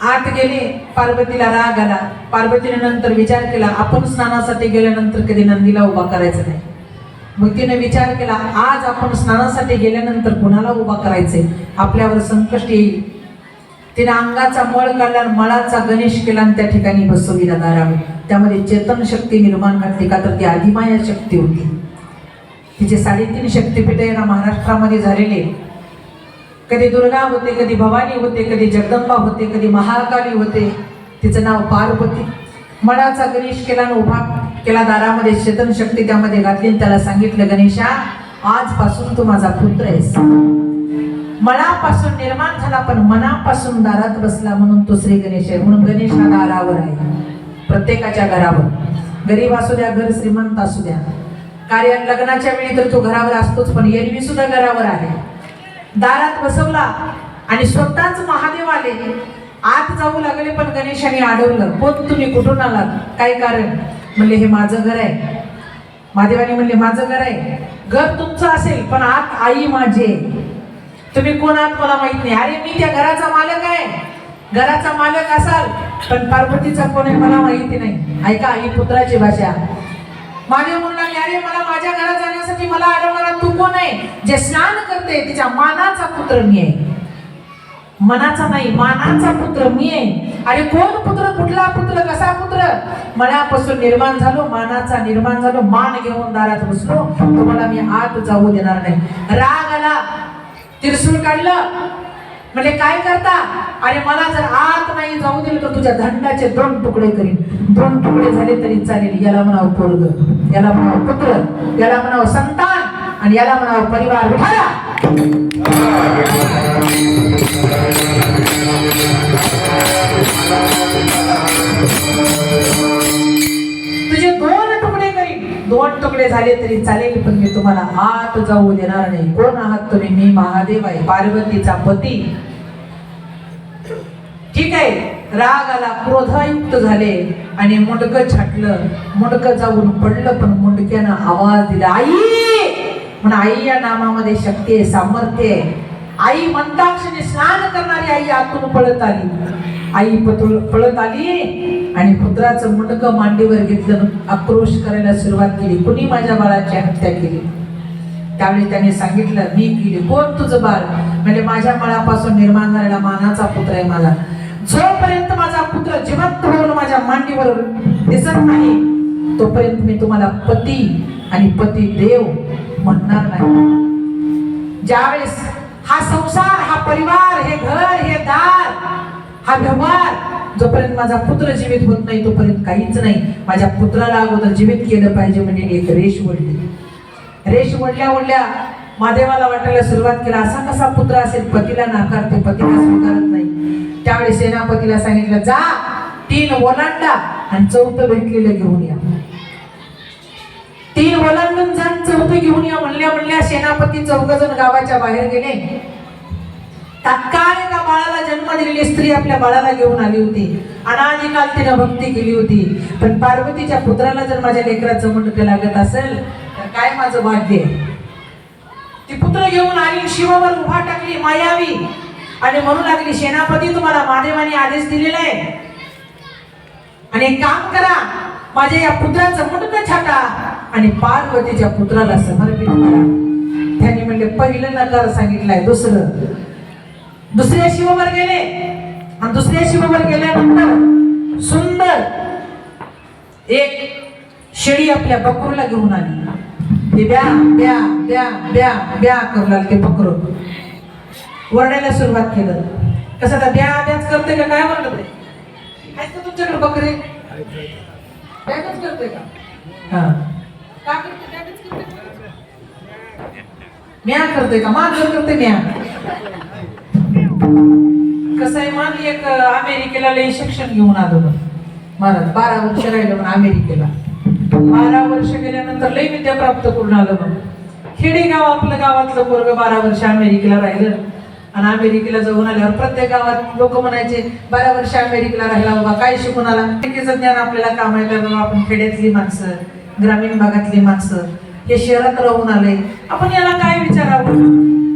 आत गेले. पार्वतीला राग आला. पार्वतीने नंतर विचार केला, आपण स्नानासाठी गेल्यानंतर कधी नंदीला उभा करायचं नाही. मग तिने विचार केला, आज आपण स्नानासाठी गेल्यानंतर कुणाला उभा करायचे, आपल्यावर संकट येईल. तिने अंगाचा मळ काढला, मळाचा गणेश केला आणि त्या ठिकाणी बसविला दारावर. त्यामध्ये चेतन शक्ती निर्माण घातली. का तर ती आदिमाया शक्ती होती. तिचे 3.5 शक्तिपीठ या महाराष्ट्रामध्ये झालेले. कधी दुर्गा होते, कधी भवानी होते, कधी जगदंबा होते, कधी महाकाली होते. तिचं नाव पार्वती. मळाचा गणेश केला आणि उभा केला दारामध्ये. चेतन शक्ती त्यामध्ये घातली आणि त्याला सांगितलं, गणेशा आजपासून तू माझा पुत्र आहेस. मनापासून निर्माण झाला पण मनापासून दारात बसला म्हणून तो श्री गणेश आहे. म्हणून गणेश हा दारावर आहे प्रत्येकाच्या घरावर. गरीब असू द्या, घर श्रीमंत असू द्या, कार्यात लग्नाच्या वेळी तर तो घरावर असतोच, पण एरवी सुद्धा घरावर आहे. दारात बसवला आणि स्वतःच महादेव आले. आत जाऊ लागले पण गणेशाने अडवलं. कोण तुम्ही, कुठून आलात, काय कारण? म्हणले हे माझं घर आहे. महादेवाने म्हणले माझं घर आहे. घर तुमचं असेल पण आत आई माझी आहे. तुम्ही कोण आहात मला माहित नाही. अरे मी त्या घराचा मालक आहे. घराचा मालक असाल पण पार्वतीचा कोण आहे मला माहिती नाही. ऐका आई पुत्राची भाषा. महादेव म्हणू लागले, अरे मला माझ्या घरात जाण्यासाठी मला अडवणारा तू कोण आहे? जे स्नान करते तिच्या मानाचा पुत्र मी आहे. मनाचा नाही, मानाचा पुत्र मी आहे. अरे कोण पुत्र, कुठला पुत्र, कसा पुत्र? मनापासून निर्माण झालो, मानाचा निर्माण झालो, मान घेऊन दारात बसलो, तुम्हाला मी आत जाऊ देणार नाही. राग आला, त्रिशूळ काढलं. म्हणजे काय करता? अरे मला जर आत नाही जाऊ दिलं तर तुझ्या दंडाचे 2 तुकडे करीन. 2 तुकडे झाले तरी चालेल. याला म्हणावं पोरग, याला म्हणावं पुत्र, याला म्हणावं संतान आणि याला म्हणावं परिवार. उठाला. तुझे 2 तुकडे करीन. 2 तुकडे झाले तरी चालेल पण मी तुम्हाला आत जाऊ देणार नाही. कोण आहात तुम्ही? मी महादेव आहे, पार्वतीचा पती. ठीक आहे. राग आला, क्रोधायुक्त झाले आणि मुंडकं छाटलं. मुंडकं जाऊन पडलं पण मुंडक्यानं आवाज दिला, आई. म्हणून आई या नामामध्ये शक्ती आहे, सामर्थ्य आहे. आई मंदाक्षणी स्नान करणारी आई आतून पळत आली. आई पळत आली आणि पुत्राचं मुंडकं मांडीवर घेतलं, आक्रोश करायला सुरुवात केली. कुणी माझ्या बाळाची हत्या केली? त्यावेळी त्याने सांगितलं, मी केली. कोण तुझं बाळ? म्हणजे माझ्या बाळापासून निर्माण झालेला मानाचा पुत्र आहे माझा. जोपर्यंत माझा पुत्र जिवंत होऊन माझ्या मांडीवर दिसत नाही तोपर्यंत मी तुम्हाला पती आणि पती देव म्हणणार नाही. ज्यावेळेस हा संसार, हा परिवार, हे घर, हे दार, हा व्यवहार, जोपर्यंत माझा पुत्र जीवित होत नाही तोपर्यंत काहीच नाही. माझ्या पुत्राला अगोदर जीवित केलं पाहिजे म्हणजे एक रेष ओढली. रेष ओढल्या महादेवाला वाटायला सुरुवात केला, असा कसा पुत्र असेल? पतीला नाकारते, पतीला स्वीकारत नाही. त्यावेळी सेनापतीला सांगितलं, जा 3 ओलांडा आणि 4थं भेटलेलं घेऊन या. 3 ओलांडून जा, 4थं घेऊन या म्हणल्या सेनापती 4 जण गावाच्या बाहेर गेले. तात्काळ एका बाळाला जन्म दिलेली स्त्री आपल्या बाळाला घेऊन आली होती. अनादिकाल तिनं भक्ती केली होती. पण पार्वतीच्या पुत्राला जर माझ्या लेकराचं मुंडकं लागत असेल तर काय माझं भाग्य? ती पुत्र घेऊन आली, शिवावर उभा टाकली मायावी आणि म्हणू लागली, सेनापती तुम्हाला महादेवाने आदेश दिलेला आहे आणि एक काम करा, माझ्या या पुत्राचं मुंडकं छाटा आणि पार्वतीच्या पुत्राला समर्पित करा. त्यांनी म्हणले, पहिलं नकार सांगितलंय, दुसऱ्या शिवावर गेले आणि दुसऱ्या शिवावर गेल्यानंतर सुंदर एक शेळी आपल्या बकरूला घेऊन आली. ते ब्या ब्या ब्या ब्या ब्या करू लागले. बकरू वरडायला सुरुवात केलं. कसं आता ब्या ब्याच करते का काय म्हणत आहे? आहेत का तुमच्याकडे बकरे? ब्याच करते का? हा का करते? ब्याच करते का? म्या करते का? मांजर करते म्या. कसं आहे मान एक अमेरिकेला लय शिक्षण घेऊन आलो महाराज. 12 वर्ष राहिलं म्हणून अमेरिकेला. 12 वर्ष गेल्यानंतर लय विद्या प्राप्त करून आलं म्हणून. खेडेगाव आपलं गावातलं पोरग 12 वर्ष अमेरिकेला राहिलं आणि अमेरिकेला जाऊन आल्यावर प्रत्येक गावात लोक म्हणायचे 12 वर्ष अमेरिकेला राहिला बाबा काय शिकून आला. अमेरिकेचं ज्ञान आपल्याला काम आहे का बाबा. आपण खेड्यातली माणसं, ग्रामीण भागातली माणसं, हे शहरात राहून आले, आपण याला काय विचारावं.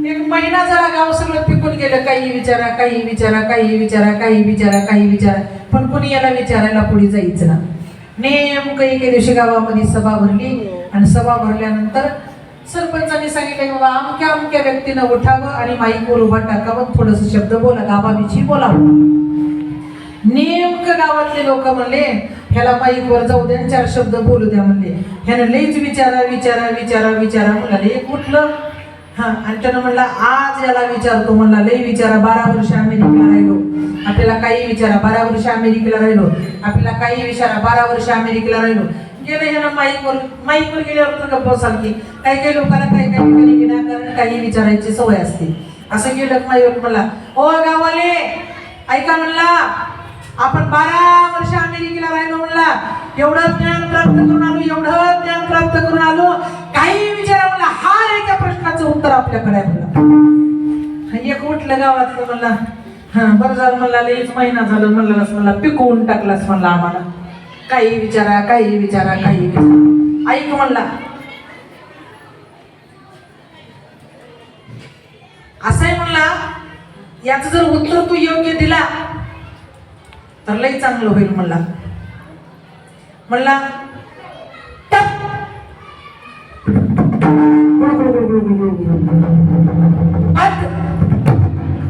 एक महिना जरा गाव सगळं पिकून गेलं, काही विचारा काही विचारा काही विचारा काही विचारा काही विचारा, पण कोणी याला विचारायला पुढे जायचं ना. नेमकं एके दिवशी गावामध्ये सभा भरली आणि सभा भरल्यानंतर सरपंचांनी सांगितलं बाबा अमक्या अमक्या व्यक्तीनं उठावं आणि माईकवर उभा टाकावं, थोडस शब्द बोला, गावाविषयी बोलावं. नेमकं गावातले लोक म्हणले ह्याला माईकवर जाऊ द्या, 4 शब्द बोलू द्या म्हणले. ह्यानं लईच विचारा विचारा विचारा विचारा म्हणाले. एक उठलं हा आणि त्यानं म्हणला आज याला विचारतो म्हणला. लई विचारा, 12 वर्ष अमेरिकेला राहिलो, आपल्याला काही विचारा. 12 वर्ष अमेरिकेला राहिलो, आपल्याला काही विचारा. 12 वर्ष अमेरिकेला राहिलो. गेलं ह्यानं माईकवर गेल्यावर तर गप्पा सांगते. काही लोकांना काही ठिकाणी विनाकारण काही विचारायची सवय असते. असं गेलं माईवर म्हणला ओ गावाले ऐका म्हणला, आपण 12 वर्ष अमेरिकेला राहिलो म्हणला, एवढं ज्ञान प्राप्त करून आलो, एवढं ज्ञान प्राप्त करून आलो, काही विचारा म्हणला. हर एका प्रश्नाचं उत्तर आपल्याकडे आहे म्हणला. एक उठलं गावातलं म्हणला हा बरं झालं म्हणला, लईच महिना झालं म्हणलास म्हणला, पिकवून टाकलास म्हणला आम्हाला. काही विचारा काही विचारा काही विचारा. ऐक म्हणला असं आहे म्हणला, याचं जर उत्तर तू योग्य दिला तर लई चांगलं होईल म्हणला. म्हणला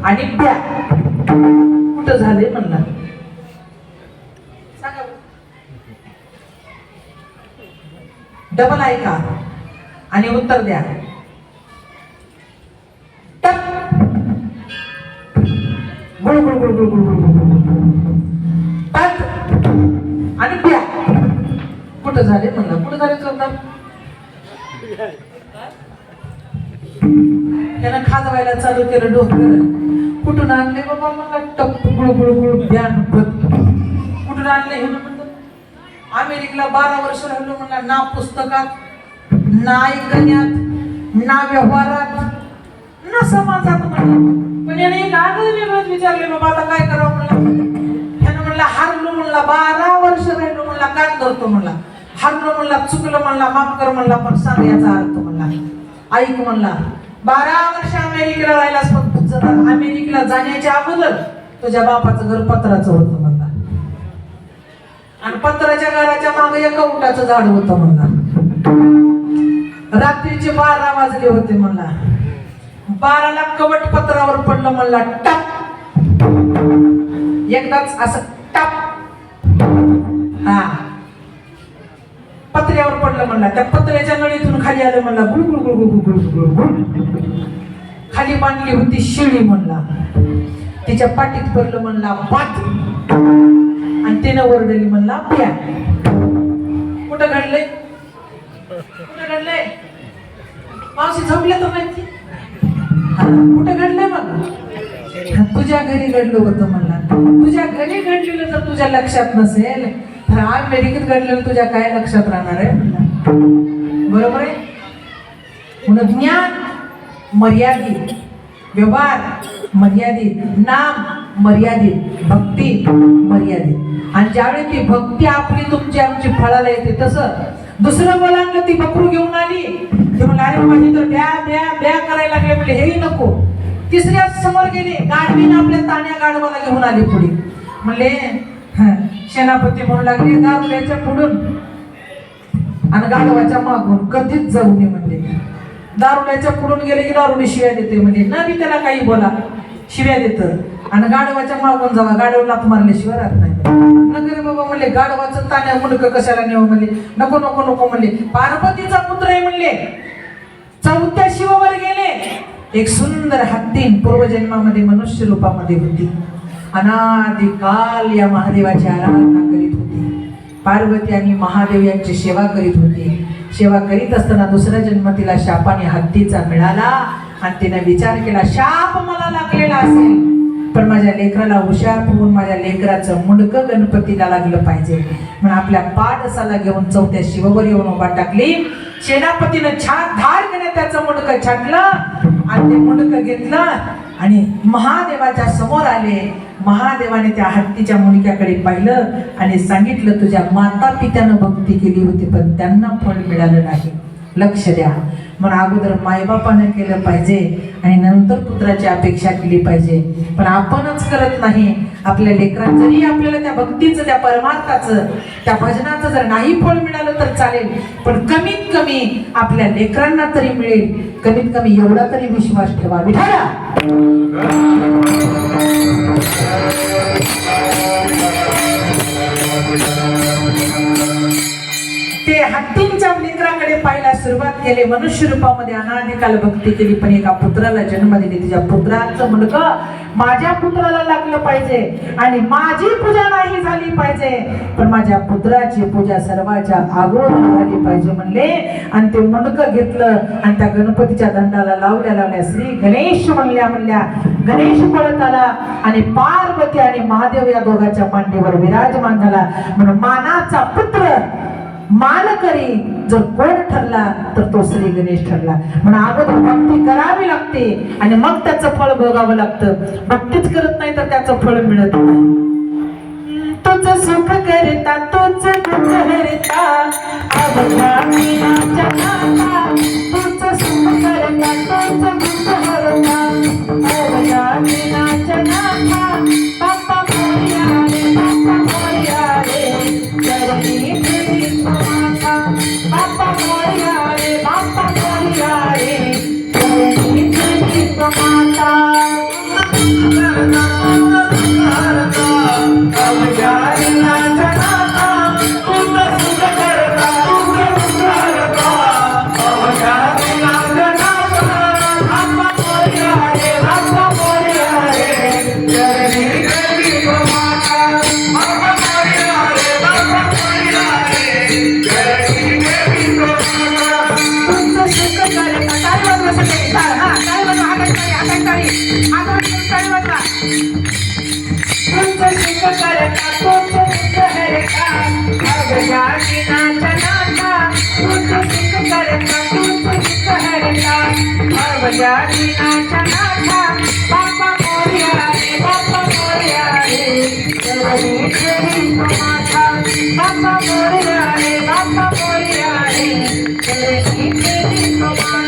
आणि प्या कुठं झाले म्हणला. सांगा डबल ऐका आणि उत्तर द्या. आणि प्या कुठं झाले म्हणला. कुठं झाले चौदा. त्यानं खाजवायला चालू केलं डोकं. कुठून आणले बाबा मला. टप गुळगुळ ब्यान कुठून आणले हे म्हणलं. अमेरिकेला 12 वर्ष राहिलो म्हणला. ना पुस्तकात, ना ऐकण्यात, ना व्यवहारात, ना समाजात म्हणलं. पण याने एक आगळं वेगळंच विचारले बाबा आता काय करावं म्हणला. ह्यानं म्हणला हारलो म्हणला, 12 वर्ष राहिलो म्हणला, कान धरतो म्हणला. हारलो म्हणला, चुकलं म्हणला, माफ कर म्हणला, पण सांग याचा अर्थ म्हणला. ऐक म्हणला 12 वर्ष अमेरिकेला राहिलास, पण तुझं अमेरिकेला जाण्याच्या अगोदर तुझ्या बापाचं घर पत्राचं होतं म्हणला. आणि पत्राच्या घराच्या मागे एका उंटाचं झाड होतं म्हणला. रात्रीचे 12 वाजले होते म्हणला. 12ला कवट पत्रावर पडलं म्हणला. टप एकदाच असं टप हा पत्र्यावर पडलं म्हणला. त्या पत्र्याच्या नळीतून खाली आलं म्हणला. गुळ गुळ गुळ गुळ गुळ गुळ. खाली बांधली होती शिळी म्हणला. तिच्या पाठीत पडलं म्हणला पाठ आणि तिनं ओरडली म्हणला प्या. कुठं घडलंय कुठं घडलंय मावशी झोपल्या तर माहिती. कुठं घडलंय मग. तुझ्या घरी घडलं होतं म्हणला. तुझ्या घरी घडलेलं जर तुझ्या लक्षात नसेल तर अमेरिकेत घडलेलं तुझ्या काय लक्षात राहणार आहे म्हणला. बरोबर आहे. म्हणून ज्ञान मर्यादित, व्यवहार मर्यादित, नाम मर्यादित, भक्ती मर्यादित. आणि ज्यावेळी ती भक्ती आपली तुमची आमची फळाला येते तसं दुसरं बोलांना ती बकरू घेऊन आली. ते म्हणलं अरे माझी तर ब्या ब्या ब्या करायला लागले म्हणजे हेही नको. तिसऱ्या समोर गेले. गाढवीनं आपल्या ताण्या गाढवाला घेऊन आली पुढे. म्हणले सेनापती म्हणू लागले दारुड्याच्या पुढून आणि गाढवाच्या मागून कधीच जाऊ नये म्हणले. दारुड्याच्या पुढून गेले की दारुडी शिव्या देते म्हणजे ना बी त्याला काही बोला शिव्या देतं. आणि गाढवाच्या मागून जावा, गाढव लाथ मारल्याशिवाय राहत नाही. नगरे बाबा म्हणले गाढवाचं ताण्या मुंडक कशाला नेऊ म्हणले. नको नको नको म्हणले. पार्वतीचा पुत्र आहे म्हणले. 4थ्या शिवावर गेले एक सुंदर हत्तीन पूर्वजन्मामध्ये मनुष्य रूपामध्ये होती. अनादिकाल या महादेवाची आराधना करीत होती. पार्वती आणि महादेव यांची सेवा करीत होती. सेवा करीत असताना दुसरा जन्म तिला शापाने हत्तीचा मिळाला आणि तिने विचार केला, शाप मला लागलेला असेल पण माझ्या लेकराला हुशार होऊन माझ्या लेकराचं मुंडकं गणपतीला लागलं पाहिजे म्हणून आपल्या पाडसाला घेऊन चौथ्या शिववर येऊन उभा टाकली. सेनापतीनं छान धार घेणे त्याचं मुंडकं छाटलं आणि ते मुंडकं घेतलं आणि महादेवाच्या समोर आले. महादेवाने त्या हत्तीच्या मुंडक्याकडे पाहिलं आणि सांगितलं, तुझ्या माता पित्यानं भक्ती केली होती पण त्यांना फळ मिळालं नाही, लक्ष द्या. म्हणून अगोदर मायबापानं केलं पाहिजे आणि नंतर पुत्राची अपेक्षा केली पाहिजे. पण आपणच करत नाही. आपल्या लेकरांचं जरी आपल्याला त्या भक्तीचं, त्या परमार्थाचं, त्या भजनाचं जर नाही फळ मिळालं तर चालेल, पण कमीत कमी आपल्या लेकरांना तरी मिळेल. कमीत कमी एवढा तरी विश्वास ठेवा. विठाला ते हत्तींच्या लेकराकडे पाहायला सुरुवात केली. मनुष्य रूपामध्ये अनादिकाल भक्ती केली पण एका पुत्राला जन्म दिली. तिच्या पुत्राचं मुलगा माझ्या पुत्राला लागलं पाहिजे आणि माझी पूजा नाही झाली पाहिजे पण माझ्या पुत्राची पूजा सर्वांच्या अगोदर झाली पाहिजे म्हणले आणि ते मुंडकं घेतलं आणि त्या गणपतीच्या दंडाला लावल्या श्री गणेश म्हणल्या. गणेश पळत आला आणि पार्वती आणि महादेव या दोघांच्या मांडीवर विराजमान झाला. म्हणून मानाचा पुत्र मानकरी जर कोण ठरला तर तो श्री गणेश ठरला. म्हणून अगोदर भक्ती करावी लागते आणि मग त्याचं फळ भोगावं लागतं. भक्तीच करत नाही तर त्याचं फळ मिळत नाही. तुझं सुख करता तोच दुःख हरता अवघ्या मीनाच्या नाथा. तुझं सुख करता तोच दुःख हरता अवघ्या मीनाच्या नाथा. बाप्पा मोरया रे, बाप्पा मोरया रे, करणी देवी माता. बाप्पा मोरया रे, बाप्पा मोरया रे, करणी देवी माता. बाप्पा मोरया रे, बाप्पा मोरया रे, करणी देवी माता. बाप्पा मोरया रे, बाप्पा मोरया रे, करणी देवी माता.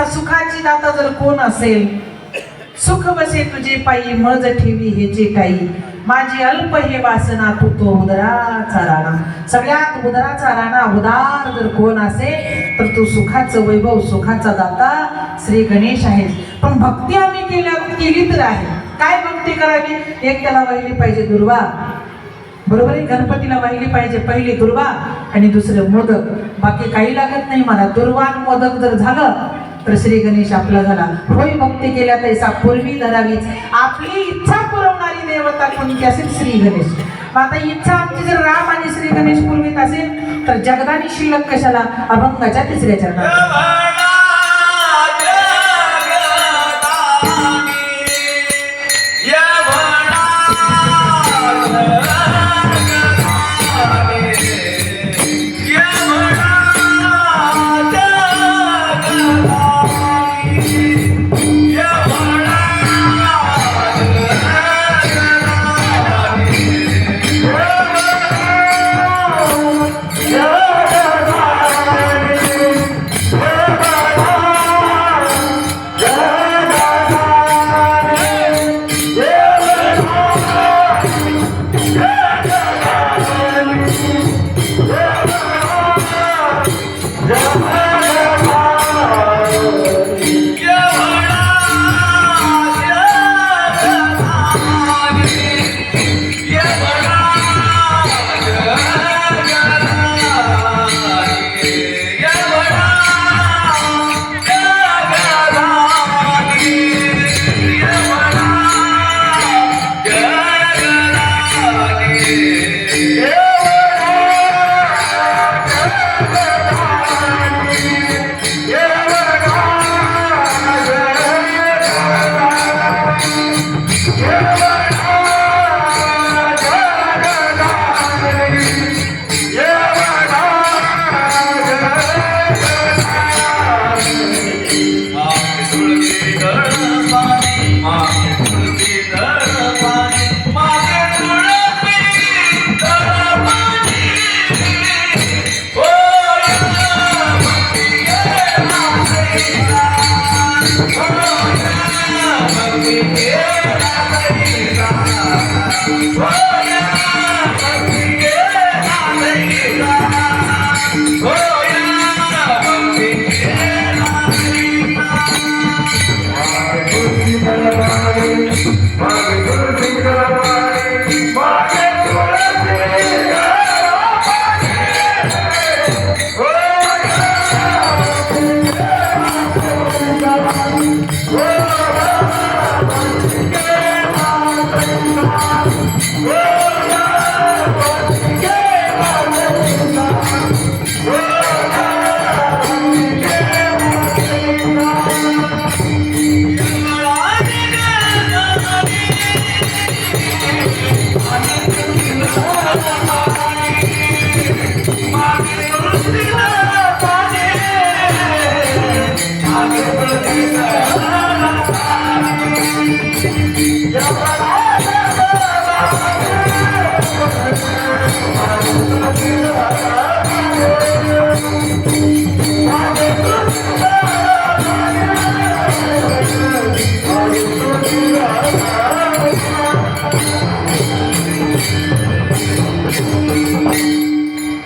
सुखाची दाता जर कोण असेल, सुख बसे तुझे पायी मज ठेवी हे जे काही. माझी अल्प हे वासना तू तो उदराचा राणा. सगळ्यात उदराचा राणा उदार जर कोण असेल तर तू सुखाचं वैभव, सुखाचा दाता श्री गणेश आहेस. पण भक्ती आम्ही केली तर आहे. काय भक्ती करावी? एक त्याला वाहिली पाहिजे दुर्वा, बरोबर आहे. गणपतीला वाहिली पाहिजे पहिली दुर्वा आणि दुसरं मोदक, बाकी काही लागत नाही मला. दुर्वा आणि मोदक जर झालं तर श्री गणेश आपला झाला. होय भक्ती केल्या तैसा पूर्वी धरावीच. आपली इच्छा पुरवणारी देवता कोणती असेल? श्री गणेश. मग आता इच्छा आमची जर राम आणि श्री गणेश पूर्वीत असेल तर जगदानी शिल्लक कशाला? अभंगाच्या तिसऱ्या चरणात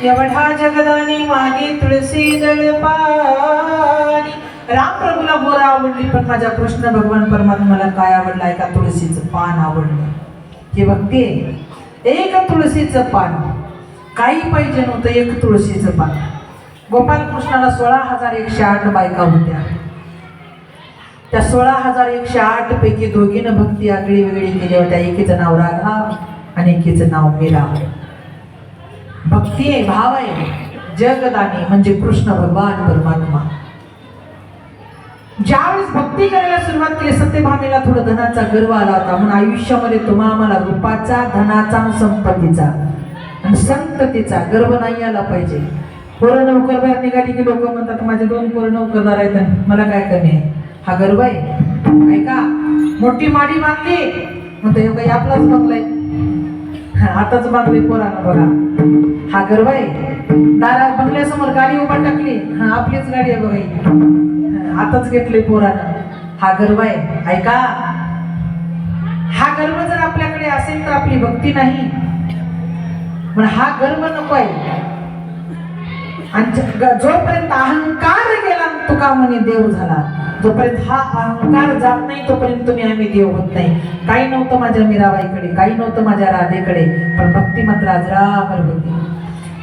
एवढा जगदानी मागे तुळसी दळपानी. राम प्रभूला बोरा आवडली, पण माझ्या कृष्ण भगवान परमात्माला काय आवडलं? का तुळशीचं पान आवडलं. हे बघते, एक तुळशीचं पान, काही पाहिजे नव्हतं, एक तुळशीचं पान. गोपाल कृष्णाला 16,108 बायका होत्या. त्या 16,108 पैकी दोघीनं भक्ती आगळी वेगळी केली होत्या. एकीचं नाव राधा आणि एकीचं नाव मीरा. भक्ती आहे, भाव आहे. जगदानी म्हणजे कृष्ण भगवान परमात्मा. ज्यावेळेस भक्ती करायला सुरुवात केली, सत्यभामेला थोडं धनाचा गर्व आला होता. म्हणून आयुष्यामध्ये तुम्हा आम्हाला रूपाचा, धनाचा, संपत्तीचा आणि संततीचा गर्व नाही आला पाहिजे. पोरं नोकरदार निघाली की लोक म्हणतात माझे 2 पोरं नोकरदार आहेत, मला काय कमी आहे. हा गर्व आहे. ऐका, मोठी माडी बांधली म्हणतो हे काही आपलाच बंगला आहे, आताच बांधले पोरानं बघा. हा गर्व आहे. दारात बंगल्यासमोर गाडी उभा टाकली, हा आपलीच गाडी आहे बघा, आताच घेतले पोरानं. हा गर्व आहे. ऐका, हा गर्व जर आपल्याकडे असेल तर आपली भक्ती नाही. पण हा गर्व नको आहे. आणि जोपर्यंत अहंकार गेला तुका म्हणे देव झाला. जोपर्यंत हा अहंकार जात नाही तोपर्यंत तुम्ही आम्ही देव होत नाही. काही नव्हतं माझ्या मीराबाईकडे, काही नव्हतं माझ्या राधेकडे, पण भक्ती मात्र अजरामर होती.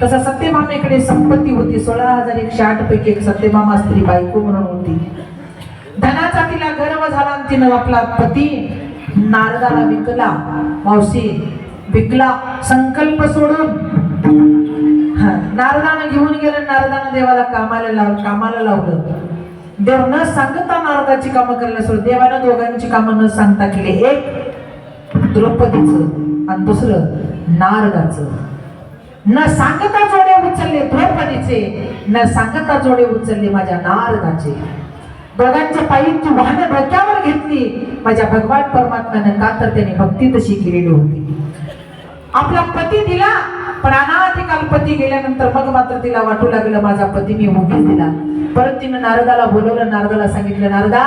तसं सत्यभामेकडे संपत्ती होती. 16,108 पैकी एक सत्यभामा स्त्री बायको म्हणून होती. धनाचा तिला गर्व झाला आणि तिनं आपला पती नारदाला विकला. मावशी विकला संकल्प सोडून. नारदानं घेऊन गेलं. नारदानं देवाला कामाला लावलं. देव न सांगता नारदाची कामं करायला सोड. देवानं दोघांची कामं न सांगता केली. एक द्रौपदीचं आणि दुसरं नारदाचं. न सांगता जोडे उचलले द्रौपदीचे, न सांगता जोडे उचलले माझ्या नारदाचे. दोघांच्या पायीची वाहनं डोक्यावर घेतली माझ्या भगवान परमात्म्यानं. का तर त्याने भक्ती तशी केलेली होती. आपला पती दिला, पण अनाधिकाल पती गेल्यानंतर मग मात्र तिला वाटू लागलं माझा पती मी उगीच दिला. परत तिनं नारदाला बोलवलं. नारदाला सांगितलं, नारदा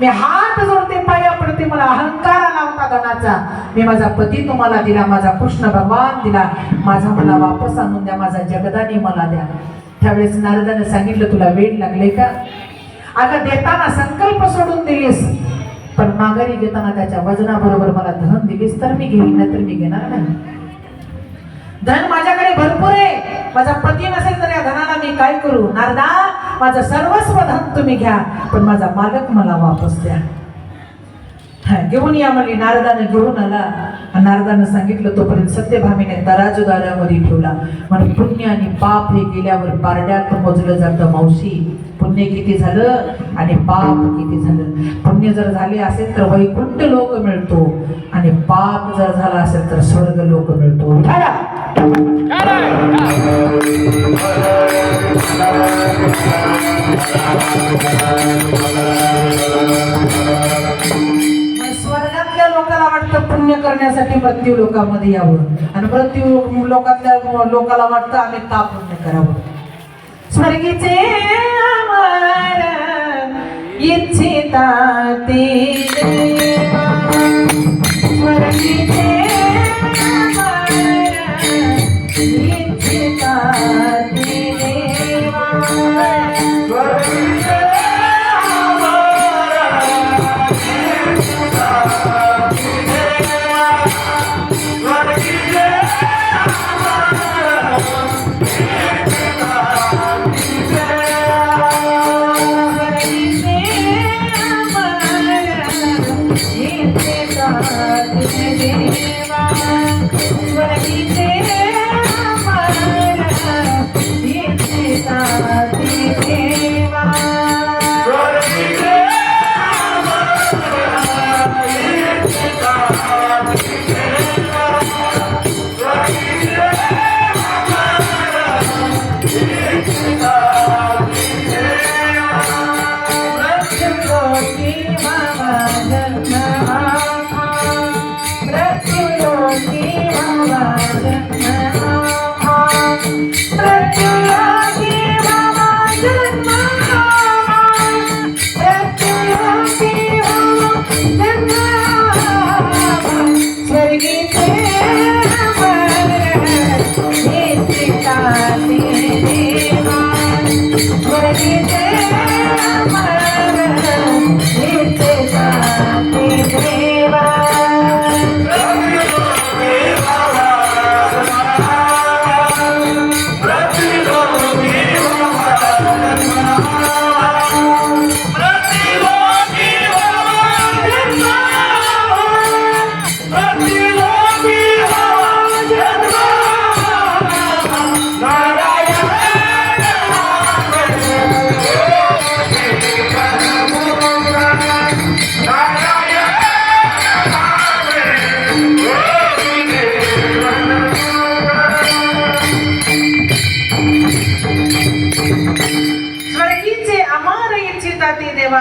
मी हात जोडते, पाया पडते, मला अहंकार आला होता धनाचा. मी माझा पती तुम्हाला दिला, माझा कृष्ण भगवान दिला, माझा मला वापस आणून द्या, माझा जगदानी मला द्या. त्यावेळेस नारदाने सांगितलं तुला वेळ लागले का? अगं देताना संकल्प सोडून दिलीस, पण माघारी घेताना त्याच्या वजनाबरोबर मला धन दिलीस तर मी घेईन, नाही तर मी घेणार नाही. धन माझ्याकडे भरपूर आहे, माझा पती नसेल तर या धनाला मी काय करू? नारदा माझं सर्वस्व धन तुम्ही घ्या, पण माझा मालक मला वापस द्या. घेऊन या म्हणली. नारदाने घेऊन आला. नारदानं सांगितलं तोपर्यंत सत्यभामीने तराजू दारामध्ये ठेवला. म्हणून पुण्य आणि पाप हे गेल्यावर पारड्यात मोजलं जातं. मावशी पुण्य किती झालं आणि पाप किती झालं? पुण्य जर झाले असेल तर वैकुंठ लोक मिळतो, आणि पाप जर झाला असेल तर स्वर्ग लोक मिळतो. स्वर्गातल्या लोकांना वाटतं पुण्य करण्यासाठी मृत्यू लोकांमध्ये यावं, आणि मृत्यू लोकातल्या लोकांना वाटतं आम्ही का पुण्य करावं. स्वर्गीचे अमर इच्छिता ते देवा, स्वर्गीचे अमर इच्छिता ते देवा, स्वर्गीचे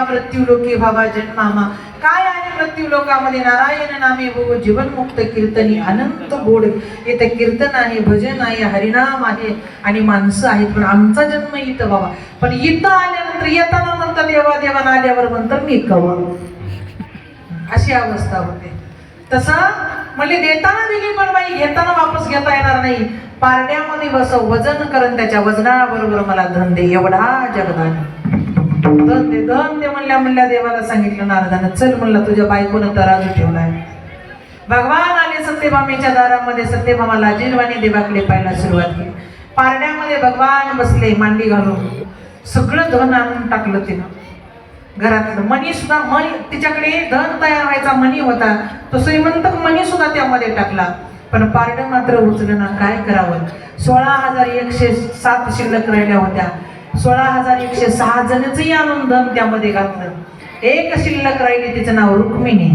मृत्यू लोके भावा जन्मामा. काय आहे मृत्यू लोकामध्ये? नारायण नामे हो जीवन मुक्त कीर्तनी अनंत गोड. इथं कीर्तन आहे, भजन आहे, हरिनाम आहे, आणि माणसं आहेत. पण आमचा जन्म इथं बाबा. पण इथं आल्यानंतर येताना म्हणतात देवा देवाना, आल्यावर म्हणतात मी कवा. अशी अवस्था होते. तसं म्हणजे देताना दिली पण बाई घेताना वापस घेता येणार नाही. पारड्यामध्ये बसव वजन करून त्याच्या वजनाबरोबर मला धन दे एवढा जगदाने. धन दे म्हणल्या देवाला सांगितलं नारदानं, चल म्हणला तुझ्या बायकोनं तराजू ठेवलाय. भगवान आले सत्यभामेच्या दारामध्ये. सत्यभामा लाजिरवाणी देवाकडे पाहायला सुरुवात केली. पारड्यामध्ये भगवान बसले मांडी घालून. सगळं धन आणून टाकलं तिनं घरातलं. मणी सुद्धा, मणी तिच्याकडे धन तयार व्हायचा मणी होता, तो श्रीमंत मणी सुद्धा त्यामध्ये टाकला. पण पारड मात्र उचलं ना. काय करावं. 16,107 शिल्लक राहिल्या होत्या. 16,106 जणचंही आणून धन त्यामध्ये घातलं. एक शिल्लक राहिली, तिचं नाव रुक्मिणी.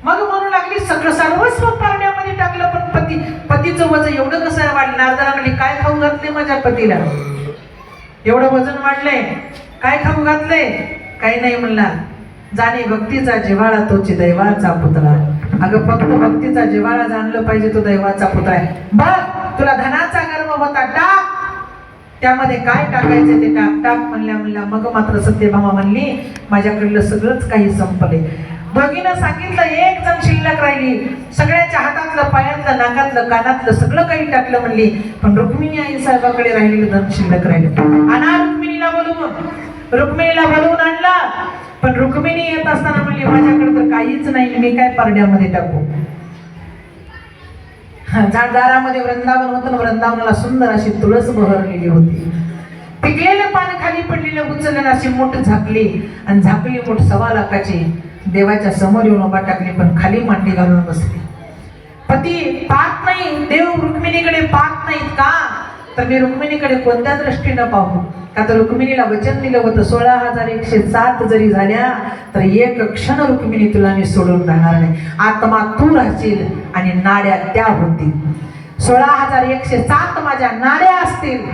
मग म्हणू लागली सगळं सर्वस्व पारड्यामध्ये टाकलं. पण पतीचं वजन एवढं कसं वाढलं. जरा काय खाऊ घातले माझ्या पतीला, एवढं वजन वाढलंय, काय खाऊ घातलंय. काही नाही म्हणला, जाणे भक्तीचा जिव्हाळा तोची दैवाचा पुतळा. अगं फक्त भक्तीचा जिव्हाळा जाणलं पाहिजे, तो दैवाचा पुतळा आहे. बघ तुला धनाचा गर्व होता, टाक त्यामध्ये काय टाकायचं ते टाक म्हणल्या. मग मात्र सत्यभामा म्हणली माझ्याकडलं सगळंच काही संपले. दोघीनं सांगितलं एक जण शिल्लक राहिली. सगळ्याच्या हातातलं, पायातलं, नाकातलं, कानातलं सगळं काही टाकलं म्हणली. पण रुक्मिणी आई साहेबाकडे राहिलेलं धन शिल्लक राहिलं. आणा रुक्मिणीला बोलवून आणला. पण रुक्मिणी येत असताना म्हणली माझ्याकडे तर काहीच नाही, मी काय पारड्यामध्ये टाकू. झाडदारामध्ये वृंदावन होतं. वृंदावनाला सुंदर अशी तुळस बहरलेली होती. पिकलेलं पान खाली पडलेलं उचललं, अशी मूठ झाकली आणि झाकली मूठ 1.25 लाखाची देवाच्या समोर येऊन उभा टाकली. पण खाली मांडी घालून बसली. पती पाहत नाही, देव रुक्मिणीकडे पाहत नाहीत का. तर मी रुक्मिणीकडे कोणत्या दृष्टीनं पाहू. का तर रुक्मिणीला वचन दिलं होतं 16,107 जरी झाल्या तर एक क्षण रुक्मिणी तुला मी सोडून राहणार नाही. आत्मा तू राहशील आणि नाड्या त्या होतील. 16,107 माझ्या नाड्या असतील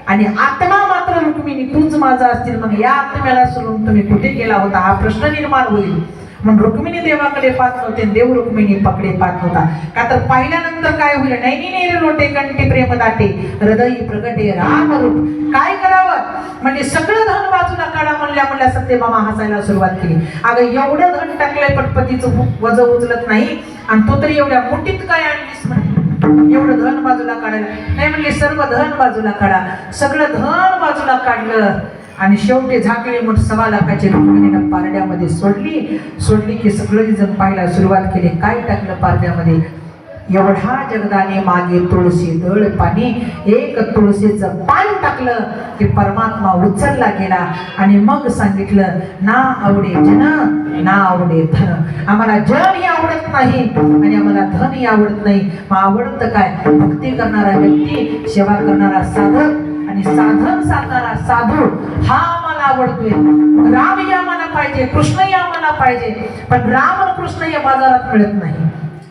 आणि आत्मा मात्र रुक्मिणी तूच माझा असतील. मग या आत्म्याला सोडून तुम्ही कुठे गेला होता हा प्रश्न निर्माण होईल. म्हणून रुक्मिणी देवाकडे पाहत नव्हते, देव रुक्मिणी पकडे पाहत नव्हता. का तर पाहिल्यानंतर काय होईल. नैनी नेरे लोटे कंठी प्रेम दाटे हृदय प्रगटे राम रूप. काय करावं म्हणजे सगळं धन बाजूला काढा म्हणल्या सत्यभामा हसायला सुरुवात केली. अगं एवढं धन टाकलंय पण पतीचं वज उचलत नाही आणि तो तरी एवढ्या मुठीत काय आणलीस म्हणजे एवढं धन बाजूला काढायला नाही म्हणले. सर्व धन बाजूला काढा. सगळं धन बाजूला काढलं आणि शेवटी झाकली मूठ 1.25 लाखाची रुक्मिणीनं पारड्यामध्ये सोडली की सगळी जण पाहायला सुरुवात केली. काय टाकलं पारड्यामध्ये. एवढा जगदाने मागे तुळशी दळ पाणी. एक तुळशीचं पान टाकलं की परमात्मा उचलला गेला. आणि मग सांगितलं ना आवडे जन ना आवडे धन. आम्हाला जनही आवडत नाही आणि आम्हाला धनही आवडत नाही. मग आवडतं काय. भक्ती करणारा व्यक्ती, सेवा करणारा साधक आणि साधन साधणारा साधू हा आम्हाला आवडतोय. रामही आम्हाला पाहिजे, कृष्णही आम्हाला पाहिजे. पण राम आणि कृष्ण या बाजारात मिळत नाही.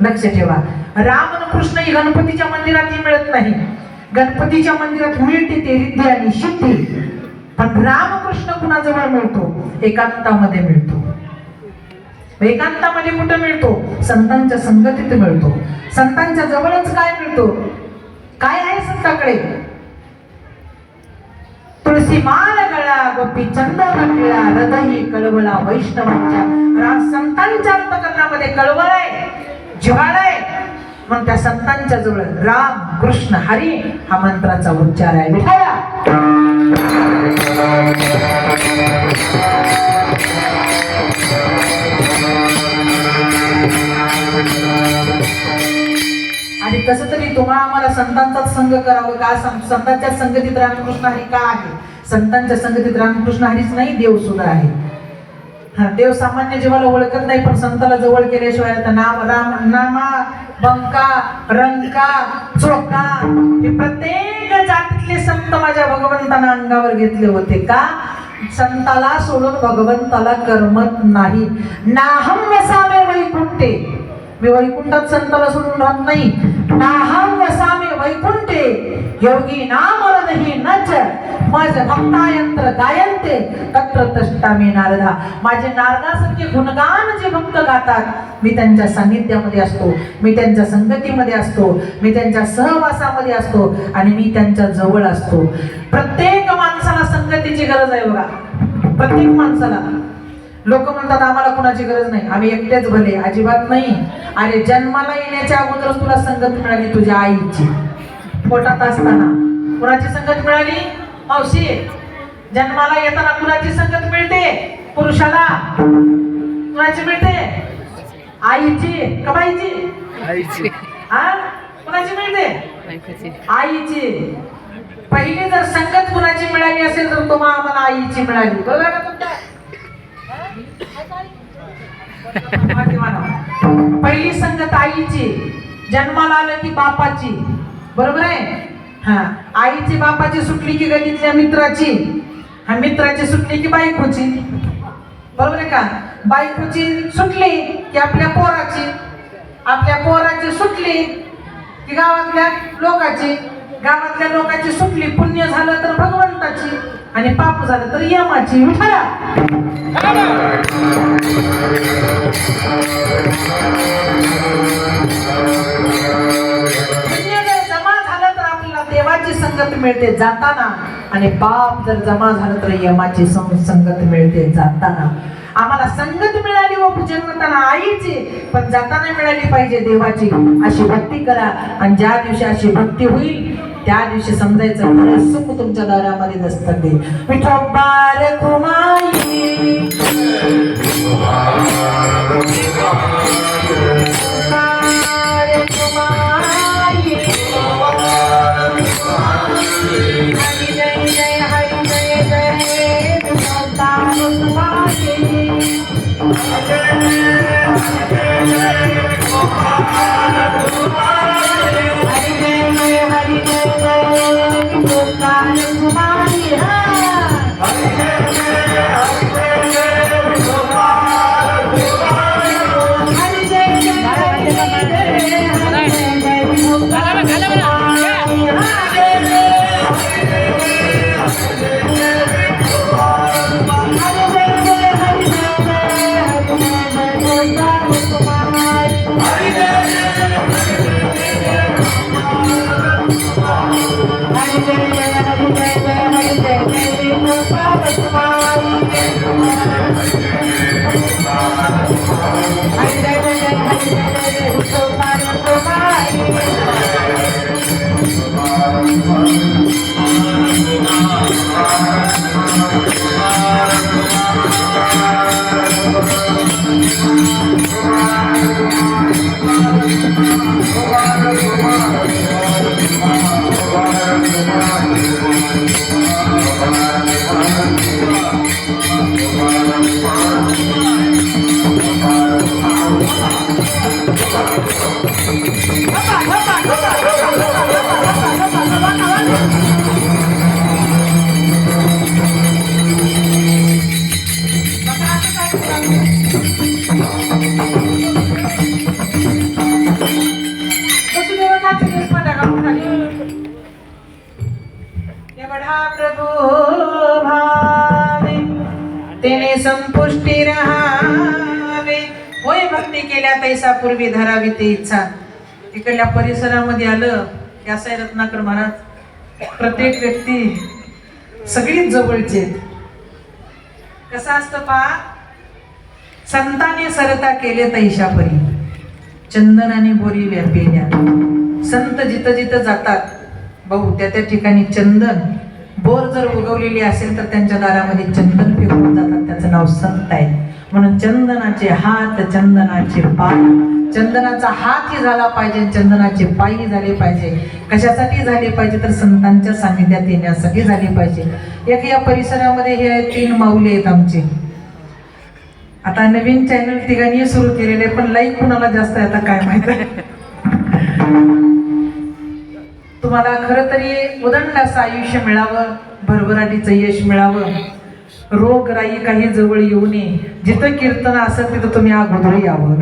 लक्ष ठेवा. राम आणि कृष्ण ही गणपतीच्या मंदिरातही मिळत नाही. गणपतीच्या मंदिरात मिळते ते रिद्धी आणि सिद्धी. पण रामकृष्ण कुणाजवळ मिळतो. एकांतामध्ये मिळतो. एकांतामध्ये कुठं मिळतो. संतांच्या संगतीत मिळतो. संतांच्या जवळच काय मिळतो. काय आहे संतांकडे. तुळसी माल गळा गोपी चंदन टिळा हृदयी कळवळा वैष्णवांच्या. संतांच्या अंतकरणामध्ये कळवळ आहे, जिव्हाळा आहे. मग त्या संतांच्या जवळ राम कृष्ण हरी हा मंत्राचा उच्चार आहे. विठाला आणि कसं तरी तुम्हाला आम्हाला संतांचाच संग करावं का. संतांच्या संगतीत रामकृष्ण हरी का आहे. संतांच्या संगतीत रामकृष्ण हरीच नाही, देव सुद्धा आहे. हा देव सामान्य जीवाला ओळखत नाही पण संताला जवळ केल्याशिवाय आता नाम राम नामा बंका रंका चोका हे प्रत्येक जातीतले संत माझ्या भगवंताना अंगावर घेतले होते. का संताला सोडून भगवंताला करमत नाही. नाहम वसामे वैकुंठे. मी वैकुंठात संताला सोडून राहत नाही. नाहम वसामे वैकुंठे योगी नाम नाही नच मज भक्तायंत्र गायंते तत्र तष्टामी नारदा. माझे नारदासारखे गुणगान जे भक्त गातात मी त्यांच्या सानिध्यामध्ये असतो, मी त्यांच्या संगतीमध्ये असतो, मी त्यांच्या सहवासामध्ये असतो आणि मी त्यांच्या जवळ असतो. प्रत्येक माणसाला संगतीची गरज आहे बघा. प्रत्येक माणसाला लोक म्हणतात आम्हाला कुणाची गरज नाही, आम्ही एकटेच भले. अजिबात नाही. अरे जन्माला येण्याच्या अगोदरच तुला संगत मिळाली तुझ्या आईची. पोटात असताना कुणाची संगत मिळाली मावशी? जन्माला येताना कुणाची संगत मिळते पुरुषाला? कुणाची मिळते? आईची का बाईची? आईची. हा, कुणाची मिळते? आईची. पहिली जर संगत कुणाची मिळाली असेल तर तुम्हाला आम्हाला आईची मिळाली. बघा ना तुमच्या पहिली संगत आईची. जन्माला आलं की बापाची. बरोबर आहे? हा, आईची बापाची सुटली की गल्लीतल्या मित्राची, हा मित्राची सुटली की बायकोची. बरोबर आहे का? बायकोची सुटली की आपल्या पोराची, आपल्या पोराची सुटली की गावातल्या लोकाची, गावातल्या लोकांची सुटली पुण्य झालं तर भगवंताची आणि पाप झालं तर यमाची. विठ्ठला पुण्य जर जमा झालं तर आपल्याला देवाची संगत मिळते जाताना, आणि पाप जर जमा झालं तर यमाची संगत मिळते जाताना. आम्हाला संगत मिळाली व जन्मताना आईची, पण जाताना मिळाली पाहिजे देवाची. अशी भक्ती करा, आणि ज्या दिवशी अशी भक्ती होईल त्या दिवशी समजायचं खरं सुख तुमच्या दारामध्ये दस्तक देईल. विठोबार कुमाई हरी जय जय हरी जय जय विठोबार कुमाई. तेने संपुष्टी रहावे. होय भक्ती केल्या तैसा पूर्वी धरावी ते इच्छा. इकडल्या परिसरामध्ये आलं की असं आहे रत्नाकर महाराज, प्रत्येक व्यक्ती सगळीच जवळचे. कसं असतं पहा, संतांनी सरता केले तैशा परी चंदनाने बोरी व्यापिल्या. संत जिथं जिथं जातात भाऊ त्या त्या ठिकाणी चंदन बोर जर उगवलेली असेल तर त्यांच्या दारामध्ये चंदन फेकून जातात. त्याचं नाव संत आहे. म्हणून चंदनाचे हात, चंदनाचे पाय. चंदनाचा हातही झाला पाहिजे, चंदनाचे पायही झाले पाहिजे. कशासाठी झाले पाहिजे तर संतांच्या सानिध्यात येण्यासाठी झाले पाहिजे. एक या परिसरामध्ये हे 3 माऊली आहेत आमचे. आता नवीन चॅनल तिघांनी सुरू केलेले, पण लाईक कुणाला जास्त आहे आता काय माहित आहे. तुम्हाला खरं तरी उदंड असं आयुष्य मिळावं, भरभराटीचं यश मिळावं, रोगराई काही जवळ येऊ नये. जिथं कीर्तन असेल तिथं तुम्ही अगोदर यावं.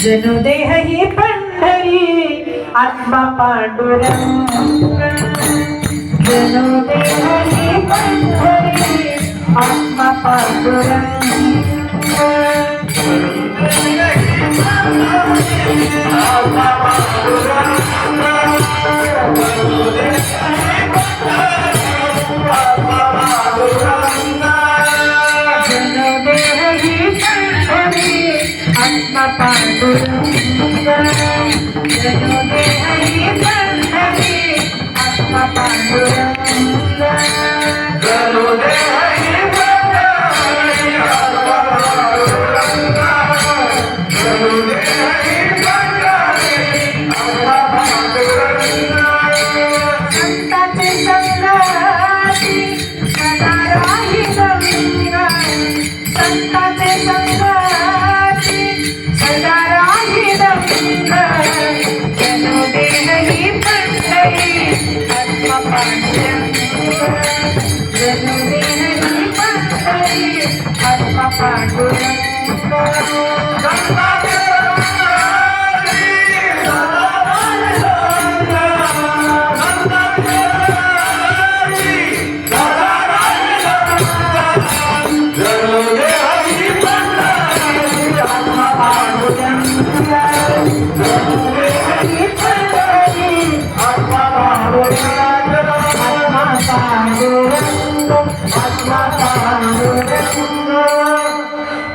जनुदेह ही पंढरी आत्मा पांडुरंग. जनुदेह ही पंढरी आत्मा पांडुरंग. आत्मा पांडुरंग.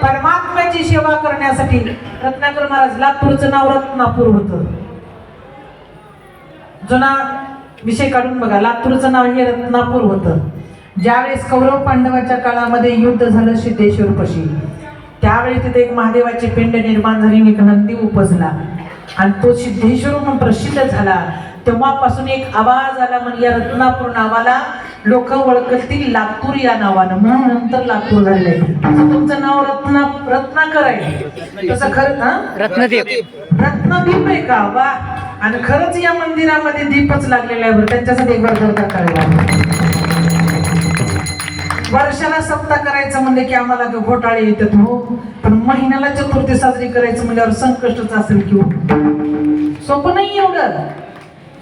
परमात्म्याची सेवा करण्यासाठी रत्नाकर महाराज, लातूरचं नाव रत्नापूर होतं. जुना विषय काढून बघा, लातूरचं नाव हे रत्नापूर होतं. ज्यावेळेस कौरव पांडवाच्या काळामध्ये युद्ध झालं सिद्धेश्वर पाशी, त्यावेळी तिथे एक महादेवाची पिंड निर्माण झाली, एक नंदी उपजला आणि तो सिद्धेश्वर म्हणून प्रसिद्ध झाला. तेव्हापासून एक आवाज आला, म्हणजे या रत्नापूर नावाला लोक ओळखतील लातूर या नावानं, म्हणून नंतर लातूर झाले. तुमचं नाव रत्नाकर आहे, तसं खरं रत्नदीप आहे का? वा. आणि खरंच या मंदिरामध्ये दीपच लागलेला आहे. त्यांच्यासाठी एक वर्धवता करायला, वर्षाला सप्ताह करायचं म्हणले की आम्हाला घोटाळे येतात हो, पण महिन्याला चतुर्थी साजरी करायचं म्हणल्यावर संकष्टच असेल की सोपं नाही, एवढं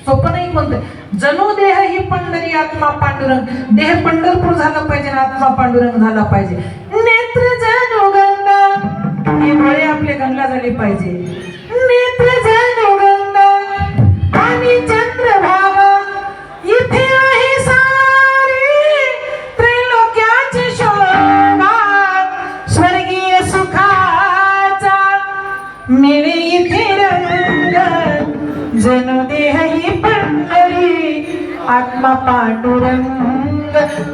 सोपं नाही. म्हणते जणू देह ही पंढरी आत्मा पांडुरंग, देह पंढरपूर झालं पाहिजे आणि आत्मा पांडुरंग झाला पाहिजे. नेत्र जणू गंगा, हे डोळे आपले गंगा झाले पाहिजे. नेत्र जणू गंगा आणि चंद्रभागा, इथे आहे सारी त्रैलोक्याची शोभा, स्वर्गीय सुखाचा मिळे इथे रंग. जणू देह ही पंढरी आत्मा पांडुरंग,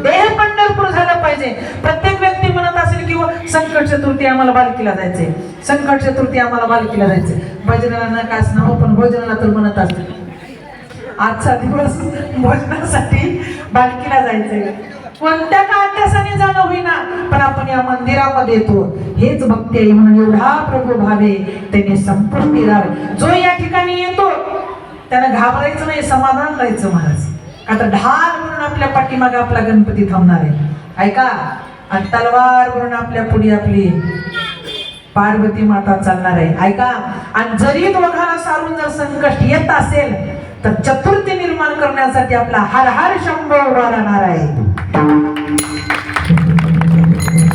देह पंढरपूर झालं पाहिजे. प्रत्येक व्यक्ती म्हणत असेल की संकट चतुर्थी आम्हाला बालकीला जायचे, संकट चतुर्थी आम्हाला बालकीला जायचे. भजनाला नकास नाव, पण भोजनाला तर म्हणत असते आजचा दिवस भोजनासाठी बालकीला जायचंय. कोणत्या काट्यासाने जाणं होईना, पण आपण या मंदिरामध्ये येतो हेच भक्ती आहे. म्हणून एवढा प्रभू भावे त्याने संपूर्ण राहावे. जो या ठिकाणी येतो त्यानं घाबरायचं नाही, समाधान राहायचं महाराज. आता ढाल म्हणून आपल्या पाठीमागे आपला गणपती थांबणार आहे, ऐका. आणि तलवार म्हणून आपल्या पुढे आपली पार्वती माता चालणार आहे, ऐका. आणि जरी दोघांना सारून जर संकट येत असेल तर चतुर्थी निर्माण करण्यासाठी आपला हर हर शंभो उभा राहणार आहे.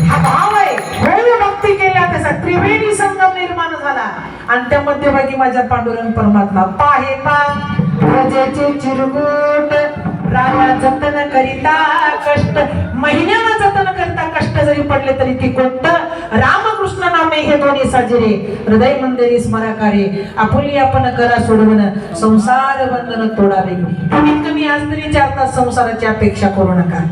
हा भाव आहे. होय, भक्ती केल्या त्याचा त्रिवेणी संगम निर्माण झाला आणि त्या मध्यभागी माझ्या पांडुरंग परमात्मा पाहे पा प्रजेचे चिरगुट, राया जतन करिता कष्ट, महिन्याला जतन करता कष्ट जरी पडले तरी ती कोणतं रामकृष्ण नामे हे दोन्ही साजिरे, हृदय मंदिरी स्मराकारे, आपुली आपण करा सोडवण, संसार बंधन तोडावे. कमीत कमी आज तरी 4 तास संसाराची अपेक्षा करू नका.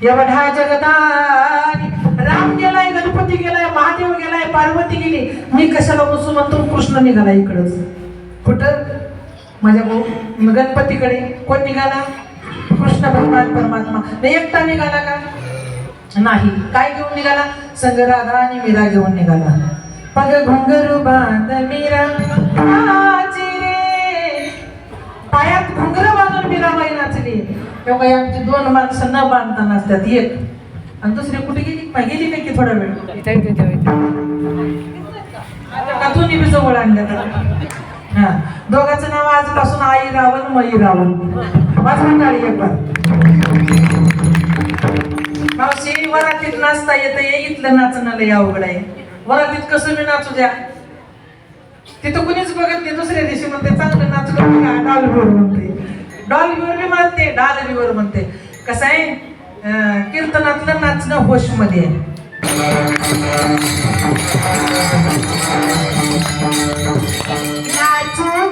एवढा जगदानी राम गेलाय, गणपती गेलाय, महादेव गेलाय, पार्वती गेली, मी कशाला बसू म्हणतो. कृष्ण निघाला इकडच. कुठं? माझ्या गणपतीकडे. कोण निघाला? कृष्ण भगवान परमात्मा. एकटा निघाला का? नाही. काय घेऊन निघाला? संग राधा आणि मीरा घेऊन निघाला. पग घुंगरू बांध मीरा नाची रे, पायात घुंगर बांधून मीराबाई नाचली. तेव्हा आमची 2 माणसं न बांधता नाचतात, एक आणि दुसरी कुठे गेली? गेली नाही की थोडा वेळ दोन्ही बी जवळ आणल्या. हा, दोघांचं नाव आजपासून आई रावण, मई रावण. वाजवून टाळी एक बार. मावशी, वरातीत नाचता येतं, इथलं नाचणं लय अवघड आहे. वरातीत कसं मी नाचू द्या, तिथं कुणीच बघत नाही. दुसऱ्या दिवशी म्हणते चांगलं नाचलं, डॉलबीवर म्हणते, डॉलबीवर बी म्हणते, डालबीवर म्हणते. कसं आहे, कीर्तनातलं नाचणं होश मध्ये. नाचू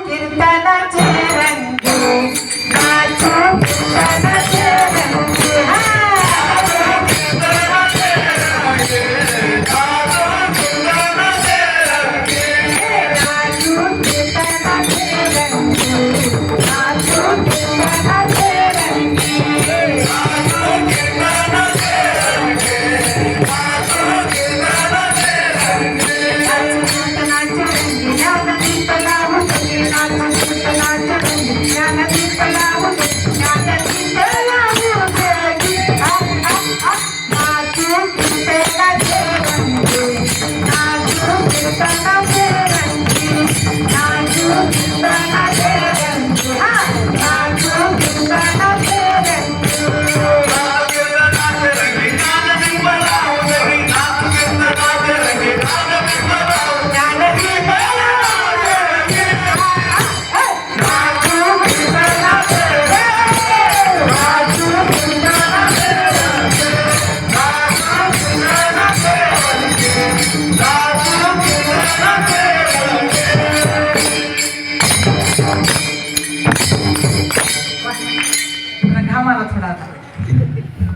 कीर्तनाचे रंगी, नाचू कीर्तनाचे रंगी, नाचू कीर्तनाचे रंगी, नाचू कीर्तनाचे रंगी,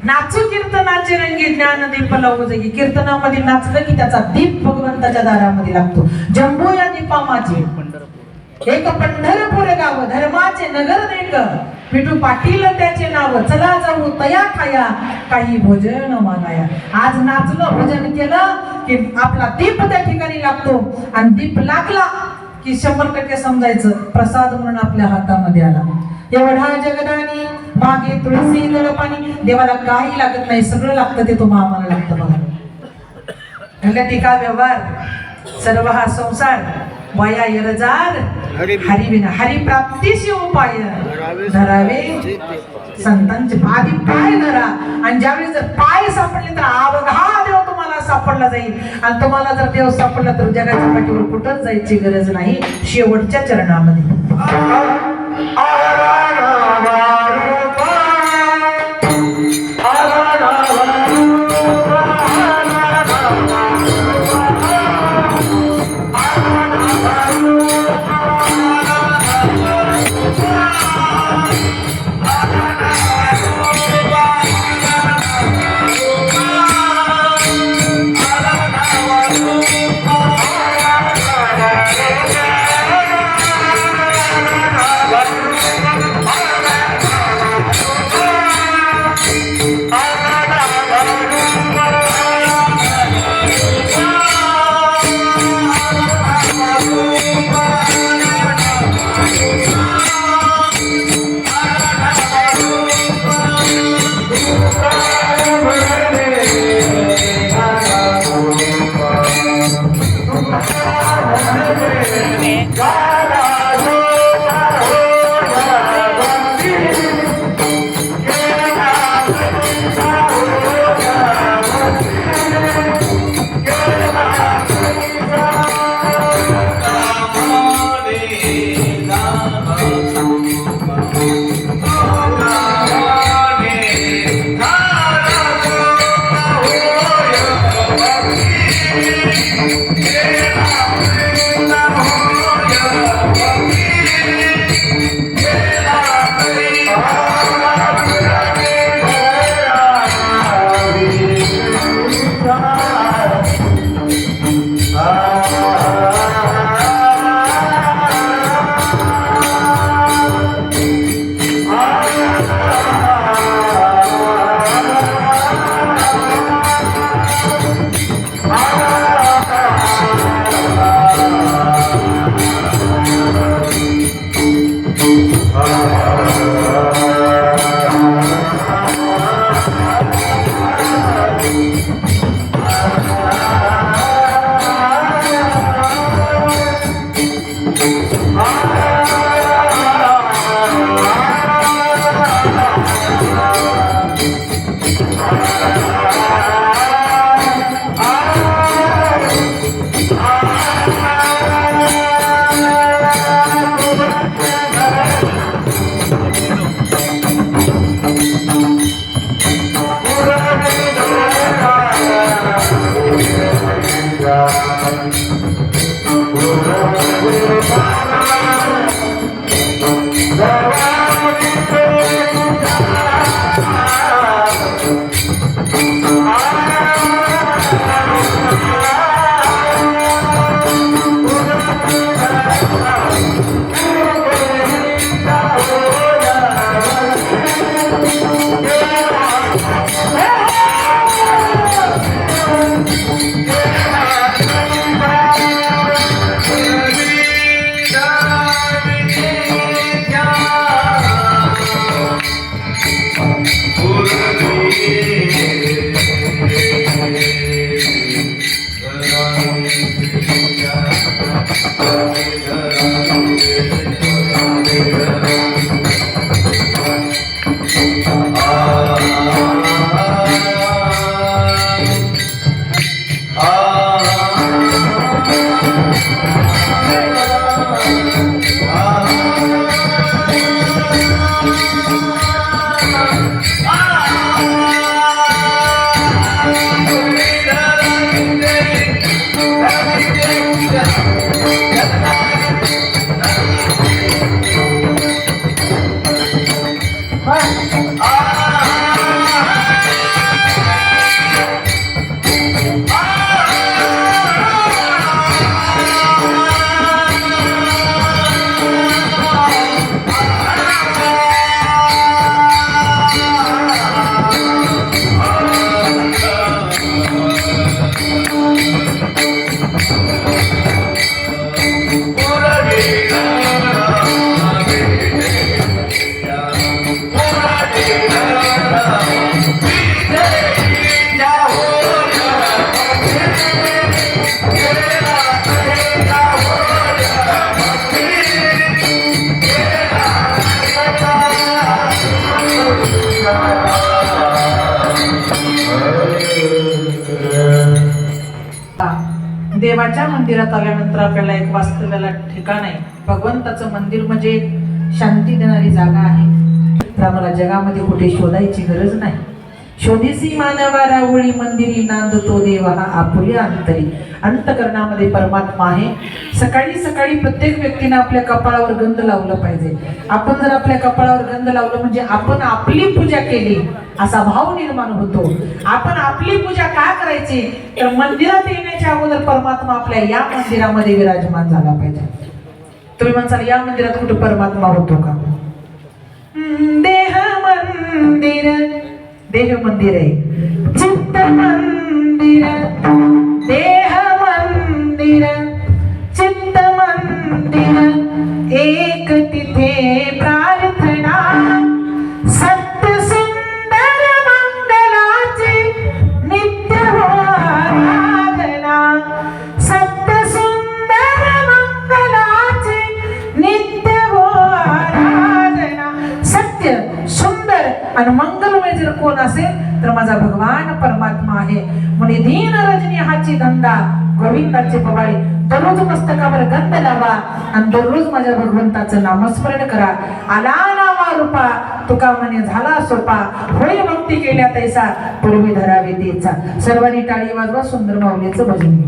नाचू कीर्तनाचे रंगी ज्ञान दीप लावू जगी. कीर्तनामध्ये नाचलं की त्याचा दीप भगवंताच्या दारामध्ये लागतो. जंबो या दीपा माझे एक पंढरपूर गाव, धर्माचे नगर नेक, विठू पाटील त्याचे नाव, चला जाऊ तया खाया काही भोजन मागाया. आज नाचलं भजन केलं की आपला दीप त्या ठिकाणी लागतो आणि दीप लागला की 100% समजायचं प्रसाद म्हणून आपल्या हातामध्ये आला. एवढा जगदानी मागे तुळसी दळ पाणी, देवाला काही लागत नाही, सगळं लागतं ते तुम्हाला आम्हाला लागतं बघा. ढगटिका व्यवहार सर्व हा संसार वया यरजार हरिविना, हरिप्राप्तीशी उपाय धरावे संतांचे. आधी पाय धरा आणि ज्यावेळी जर पाय सापडले तर अवघा देव तुम्हाला सापडला जाईल. आणि तुम्हाला जर देव सापडला तर जगाच्या पाठीवर कुठंच जायची गरज नाही, शेवटच्या चरणामध्ये. देवाच्या मंदिरात आल्यानंतर आपल्याला एक वास्तव्याला ठिकाण आहे. भगवंताचं मंदिर म्हणजे शांती देणारी जागा आहे. तर आम्हाला जगामध्ये कुठे शोधायची गरज नाही. शोधीसी मानवा रावळी मंदिरी नांदतो देव हा आपुल्या अंतरी. अंतकरणामध्ये परमात्मा आहे. सकाळी सकाळी प्रत्येक व्यक्तीने आपल्या कपाळावर गंध लावलं पाहिजे. आपण जर आपल्या कपाळावर गंध लावलं म्हणजे आपण आपली पूजा केली असा भाव निर्माण होतो. आपण आपली पूजा का करायची तर मंदिरात येण्याच्या अगोदर परमात्मा आपल्या या मंदिरामध्ये विराजमान झाला पाहिजे. तुम्ही म्हणसाल या मंदिरात कुठे परमात्मा होतो का? देह मंदिर, देह मंदिर आहे. चित्त मंदिर, देह मंदिर, चित्त मंदिर, एक तिथे प्रार्थना. सत्य सुंदर मंगलाची नित्य हो आराधना. सत्य सुंदर मंगलाची नित्य हो आराधना. सत्य सुंदर आणि मंगलमय जर कोण असेल तर माझा भगवान परमात्मा आहे. म्हणे दीन रजनी हाची धंदा गोविंदाचे पवाळे. दररोज मस्तकावर गंध लावा आणि दररोज माझ्या भगवंताचं नामस्मरण करा. आला नामा रूपा तुका म्हणे झाला सोपा. होय भक्ती केल्या तैसा पूर्वी धरावे तेचा. सर्वांनी टाळी वाजवा. सुंदर माऊलीचं भजन.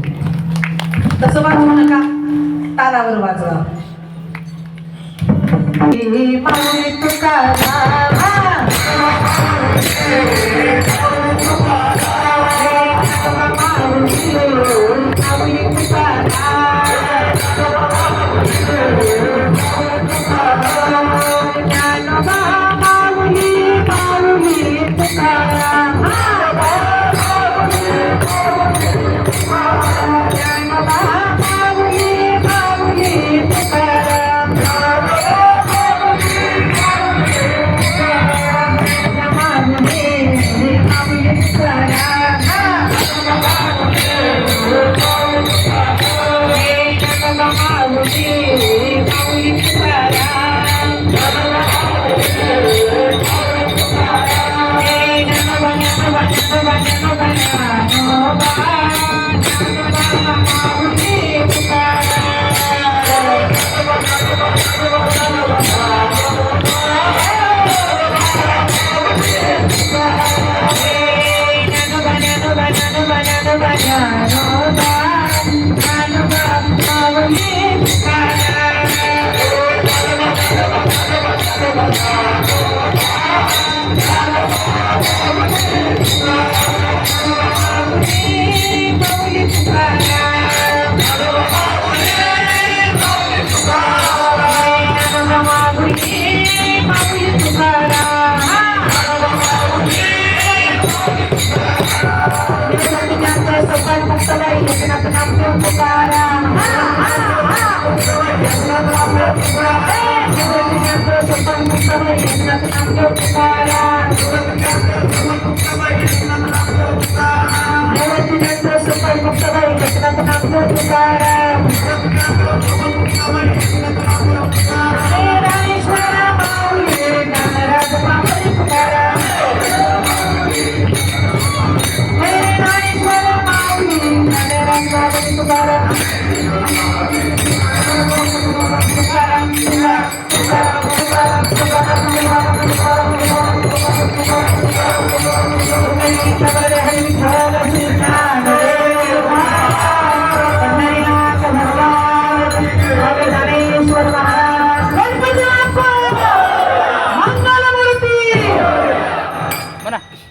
तसं वाजवू नका, तालावर वाजवा. माऊली तुकाराम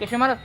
केशव महाराज